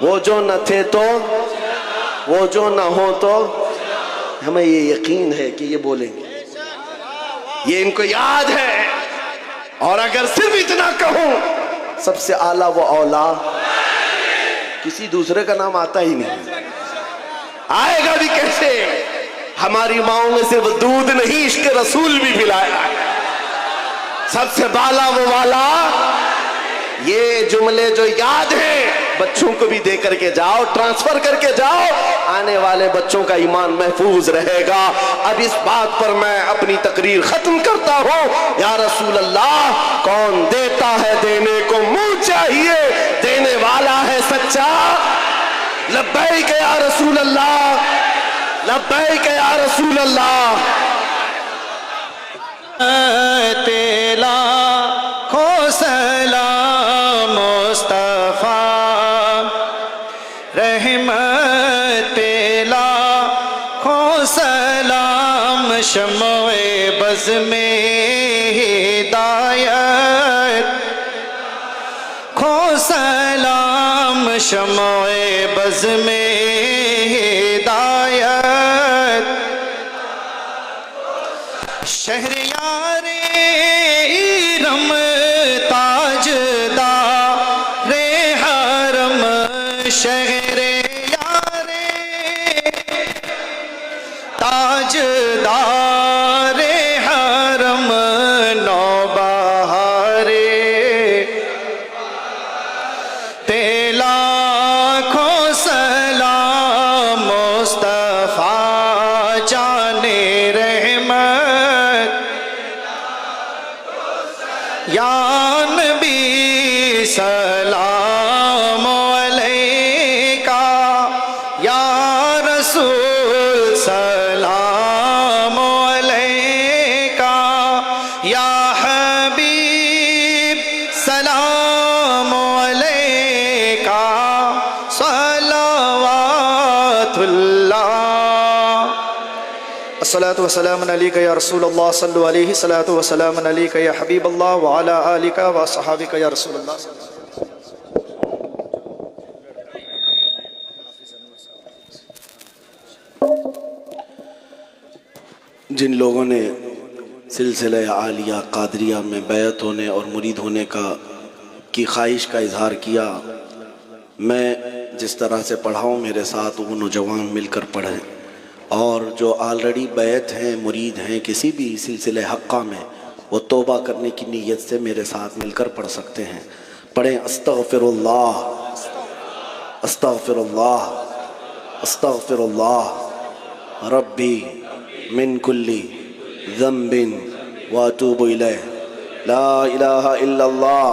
وہ جو نہ تھے تو، وہ جو نہ ہو تو. ہمیں یہ یقین ہے کہ یہ بولیں گے، یہ ان کو یاد ہے. اور اگر صرف اتنا کہوں، سب سے اعلیٰ وہ اولا، کسی دوسرے کا نام آتا ہی نہیں، آئے گا بھی کیسے؟ ہماری ماؤں میں سے وہ دودھ نہیں عشق رسول بھی پلایا ہے. سب سے بالا وہ والا. یہ جملے جو یاد ہیں بچوں کو بھی دے کر کے جاؤ، ٹرانسفر کر کے جاؤ، آنے والے بچوں کا ایمان محفوظ رہے گا۔ اب اس بات پر میں اپنی تقریر ختم کرتا ہوں۔ یا رسول اللہ، کون دیتا ہے دینے کو منہ چاہیے، دینے والا ہے سچا۔ لبیک یا رسول اللہ، لبیک یا رسول اللہ۔ تیلا کھو سلام مصطفیٰ، رحمت تیلا کھو سلام، شمع بز میں ہدایت کھو سلام، شمع بز میں ہدایت، شہریار ایرم تاجدار حرم، شہریار تاجدار حرم، نوبہار تیلا کھو سلام مصطفیٰ جانے رحمت، یا نبی سلام علیکہ، یا رسول سلام علیکہ، یا حبیب سلام علیکہ، صلوات اللہ۔ الصلاة والسلام علیکہ یا رسول اللہ، صلو علیہ الصلاة والسلام علیکہ یا حبیب اللہ، وعلی آلکہ وصحابکہ یا رسول اللہ۔ جن لوگوں نے سلسلہ عالیہ قادریہ میں بیعت ہونے اور مرید ہونے کی خواہش کا اظہار کیا، میں جس طرح سے پڑھاؤں میرے ساتھ وہ نوجوان مل کر پڑھیں، اور جو آلریڈی بیعت ہیں، مرید ہیں کسی بھی سلسلہ حقہ میں، وہ توبہ کرنے کی نیت سے میرے ساتھ مل کر پڑھ سکتے ہیں۔ پڑھیں استغفر اللہ، استغفر اللہ، استغفر اللہ ربی من کلی ذنب واتوب الیہ، لا الہ الا اللہ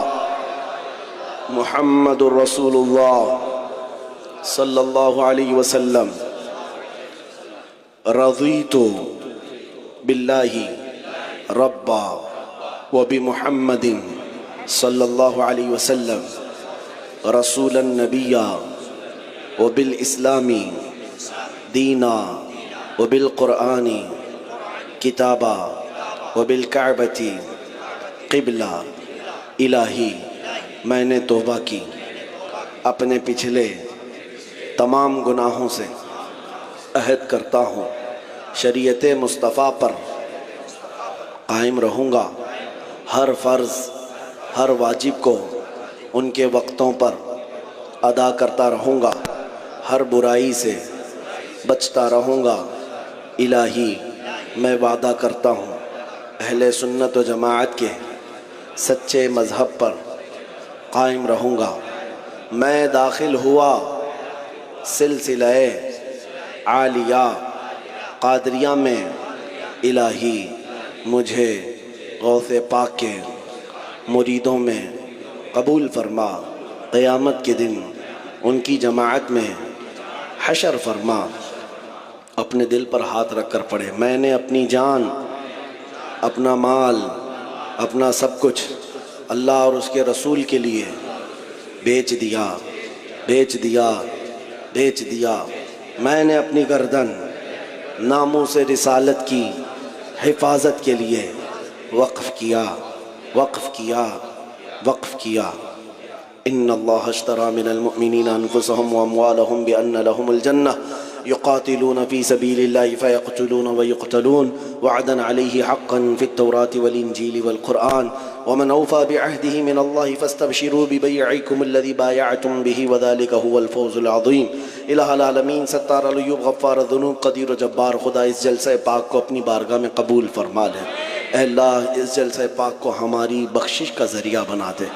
محمد رسول اللہ صلی اللہ علیہ وسلم، رضیت باللہ ربا وبمحمد صلی اللہ علیہ وسلم رسول النبی وبالاسلام دینا وبالقرآن کتابا وبالکعبۃ قبلہ۔ الہی، میں نے توبہ کی، اپنے پچھلے تمام گناہوں سے عہد کرتا ہوں شریعت مصطفیٰ پر قائم رہوں گا، ہر فرض ہر واجب کو ان کے وقتوں پر ادا کرتا رہوں گا، ہر برائی سے بچتا رہوں گا۔ الہی، میں وعدہ کرتا ہوں اہل سنت و جماعت کے سچے مذہب پر قائم رہوں گا۔ میں داخل ہوا سلسلہ عالیہ قادریہ میں، الہی مجھے غوث پاک کے مریدوں میں قبول فرما، قیامت کے دن ان کی جماعت میں حشر فرما۔ اپنے دل پر ہاتھ رکھ کر پڑھے، میں نے اپنی جان، اپنا مال، اپنا سب کچھ اللہ اور اس کے رسول کے لیے بیچ دیا، بیچ دیا، بیچ دیا۔ میں نے اپنی گردن ناموس رسالت کی حفاظت کے لیے وقف کیا، وقف کیا، وقف کیا۔ ان اللہ اشتری من المؤمنین انفسهم واموالهم بان لهم الجنہ يقاتلون في سبيل الله فيقتلون ويقتلون وعدا عليه حقا في التوراة والإنجيل والقرآن ومن أوفى بعهده من الله فاستبشروا ببيعكم الذي بايعتم به وذلك هو الفوز العظيم۔ الہ العالمین، ستار العیوب، غفار الذنوب، قدیر و جبار، خدا اس جلسہ پاک کو اپنی بارگاہ میں قبول فرما لے۔ اے اللہ، اس جلسہ پاک کو ہماری بخشش کا ذریعہ بنا دے،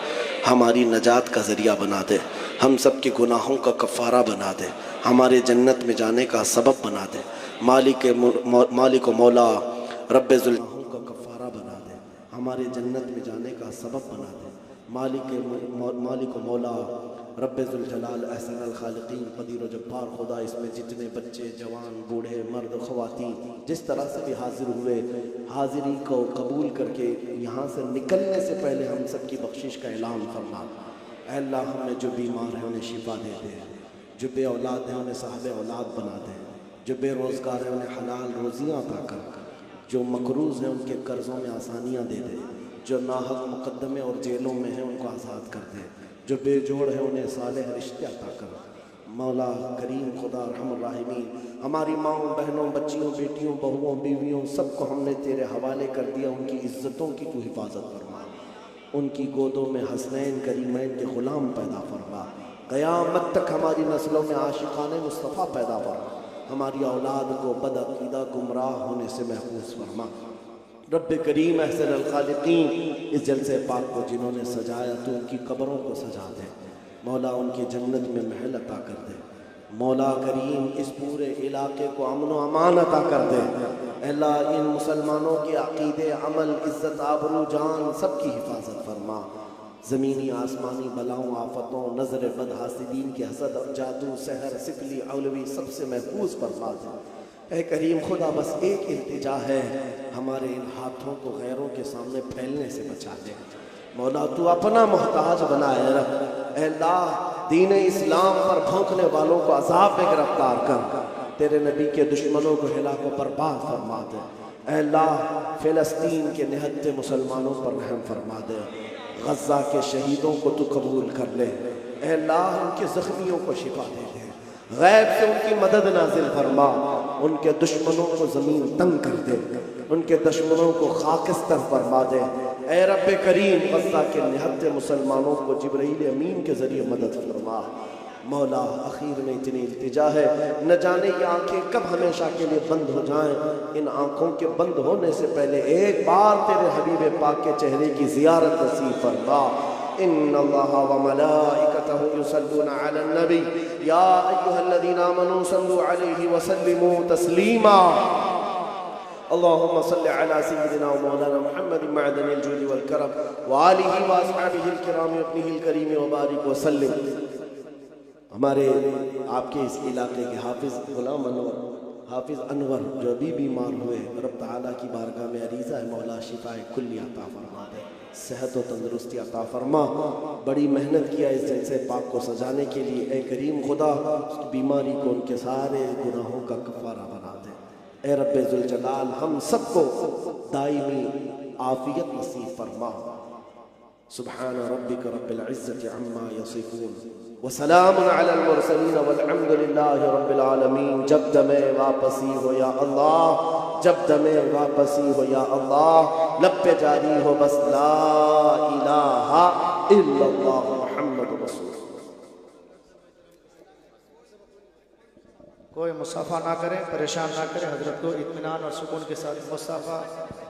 ہماری نجات کا ذریعہ بنا دے۔ ہم سب کے گناہوں کا کفارہ بنا دے، ہمارے جنت میں جانے کا سبب بنا دے۔ مالک و مولا رب ذوالجلال کا کفارہ بنا دے، ہمارے جنت میں جانے کا سبب بنا دے۔ مالک و مولا رب ذوالجلال احسن الخالقین قدیر و جبار خدا، اس میں جتنے بچے، جوان، بوڑھے، مرد، خواتین جس طرح سے بھی حاضر ہوئے، حاضری کو قبول کر کے یہاں سے نکلنے سے پہلے ہم سب کی بخشش کا اعلان فرما۔ اے اللہ، ہم نے جو بیمار ہیں انہیں شفا دے دے، جو بے اولاد ہیں انہیں صاحب اولاد بنا دے، جو بے روزگار ہیں انہیں حلال روزیاں عطا کر، جو مقروض ہیں ان کے قرضوں میں آسانیاں دے دے، جو ناحق مقدمے اور جیلوں میں ہیں ان کو آزاد کر دے، جو بے جوڑ ہیں انہیں صالح رشتے عطا کر۔ مولا کریم خدا ارحم الراحمین، ہماری ماؤں، بہنوں، بچیوں، بیٹیوں، بہوؤں، بیویوں سب کو ہم نے تیرے حوالے کر دیا، ان کی عزتوں کی تو حفاظت فرما، ان کی گودوں میں حسنین کریمین کے غلام پیدا فرما، قیامت تک ہماری نسلوں میں عاشقان مصطفیٰ پیدا فرما، ہماری اولاد کو بدعقیدہ گمراہ ہونے سے محفوظ فرما۔ رب کریم احسن الخالقین، اس جلسے پاک کو جنہوں نے سجایا تو ان کی قبروں کو سجا دے، مولا ان کی جنت میں محل عطا کر دے، مولا کریم اس پورے علاقے کو امن و امان عطا کر دے۔ اے اللہ، ان مسلمانوں کے عقیدے، عمل، عزت، آبرو، جان سب کی حفاظت فرما، زمینی آسمانی بلاؤں، آفتوں، نظر بد، حاسدین کے حسد اور جادو، سحر، سکلی، اولوی سب سے محفوظ فرما دے۔ اے کریم خدا، بس ایک التجا ہے، ہمارے ان ہاتھوں کو غیروں کے سامنے پھیلنے سے بچا دے۔ مولا تو اپنا محتاج بنائے رکھ۔ اے اللہ، دین اسلام پر بھونکنے والوں کو عذاب میں گرفتار کر، تیرے نبی کے دشمنوں کو ہلاک و برباد فرما دے۔ اے اللہ، فلسطین کے نہتے مسلمانوں پر رحم فرما دے، غزہ کے شہیدوں کو تو قبول کر لے۔ اے اللہ، ان کے زخمیوں کو شفا دے دے، غیب سے ان کی مدد نازل فرما، ان کے دشمنوں کو زمین تنگ کر دے، ان کے دشمنوں کو خاکستر فرما دے۔ اے رب کریم، غزہ کے نہتے مسلمانوں کو جبرائیل امین کے ذریعے مدد فرما۔ مولا، اخیر میں اتنی التجا ہے، نہ جانے یہ آنکھیں کب ہمیشہ کے لیے بند ہو جائیں، ان آنکھوں کے بند ہونے سے پہلے ایک بار تیرے حبیب پاک کے چہرے کی زیارت نصیب فرما۔ ان اللہ وملائکتہ یصلون علی النبی یا ایھا الذین آمنوا صلوا علیہ وسلموا تسلیما۔ اللهم صل على سيدنا ومولانا محمد معدن الجود والكرم وآلہ واصحابہ الکرام وابنہ الکریم وبارک وسلم۔ ہمارے آپ کے اس علاقے کے حافظ غلام انور، حافظ انور جو ابھی بیمار ہوئے، رب تعالیٰ کی بارگاہ میں عریضہ ہے، مولا شفاء کلی عطا فرما دے، صحت و تندرستی عطا فرما۔ بڑی محنت کیا اس جلسے پاک کو سجانے کے لیے، اے کریم خدا، اس کی بیماری کو ان کے سارے گناہوں کا کفارہ بنا دے۔ اے رب ذوالجلال، ہم سب کو دائمی عافیت نصیب فرما۔ سبحان ربک رب العزت عما یصفون وسلام علی المرسلین والحمد للہ رب العالمین۔ جب دمیں واپسی ہو یا اللہ، جب دمیں واپسی ہو یا اللہ، لب پہ جاری ہو بس لا الہ الا اللہ محمد رسول۔ کوئی مصافحہ نہ کریں، پریشان نہ کریں، حضرت کو اطمینان اور سکون کے ساتھ مصافحہ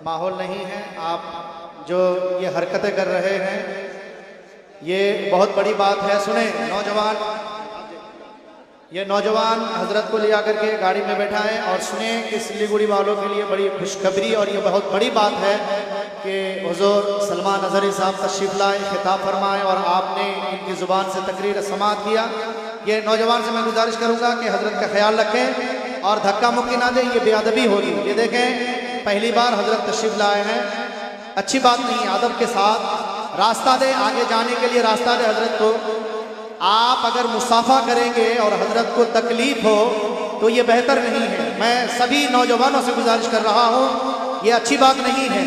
ماحول نہیں ہے۔ آپ جو یہ حرکتیں کر رہے ہیں یہ بہت بڑی بات ہے۔ سنیں نوجوان، یہ نوجوان حضرت کو لیا کر کے گاڑی میں بیٹھائیں اور سنیں کہ سلیگوڑی والوں کے لیے بڑی خوشخبری اور یہ بہت بڑی بات ہے کہ حضور سلمان اظہری صاحب تشریف لائے، خطاب فرمائے اور آپ نے ان کی زبان سے تقریر سماعت کیا۔ یہ نوجوان سے میں گزارش کروں گا کہ حضرت کا خیال رکھیں اور دھکا مکی نہ دیں، یہ بے ادبی ہوگی۔ یہ دیکھیں پہلی بار حضرت تشریف لائے ہیں، اچھی بات نہیں، ادب کے ساتھ راستہ دیں، آگے جانے کے لیے راستہ دیں حضرت کو۔ آپ اگر مصافحہ کریں گے اور حضرت کو تکلیف ہو تو یہ بہتر نہیں ہے۔ میں سبھی نوجوانوں سے گزارش کر رہا ہوں، یہ اچھی بات نہیں ہے۔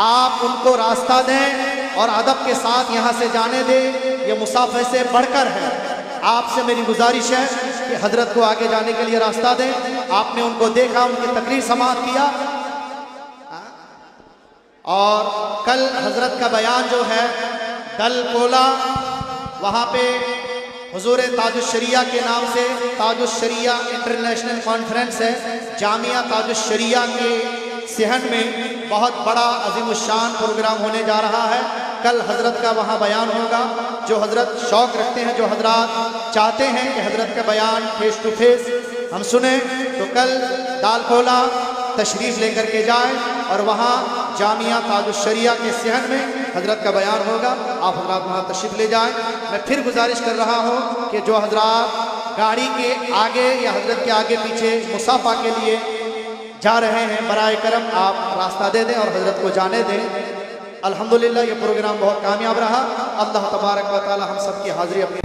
آپ ان کو راستہ دیں اور ادب کے ساتھ یہاں سے جانے دیں، یہ مصافحے سے بڑھ کر ہے۔ آپ سے میری گزارش ہے کہ حضرت کو آگے جانے کے لیے راستہ دیں۔ آپ نے ان کو دیکھا، ان کی تقریر سماعت کیا، اور کل حضرت کا بیان جو ہے دل کولا، وہاں پہ حضور تاج الشریعہ کے نام سے تاج الشریعہ انٹرنیشنل کانفرنس ہے، جامعہ تاج الشریعہ کے صحن میں بہت بڑا عظیم الشان پروگرام ہونے جا رہا ہے. کل حضرت کا وہاں بیان ہوگا. جو حضرت شوق رکھتے ہیں، جو حضرات چاہتے ہیں کہ حضرت کا بیان فیس ٹو فیس ہم سنیں، تو کل دال کھولا تشریف لے کر کے جائیں اور وہاں جامعہ تاج الشریعہ کے صحن میں حضرت کا بیان ہوگا. آپ حضرات وہاں تشریف لے جائیں. میں پھر گزارش کر رہا ہوں کہ جو حضرات گاڑی کے آگے یا حضرت کے آگے پیچھے مصافحہ کے لیے جا رہے ہیں، برائے کرم آپ راستہ دے دیں اور حضرت کو جانے دیں. الحمدللہ یہ پروگرام بہت کامیاب رہا. اللہ تبارک و تعالی ہم سب کی حاضری اپنی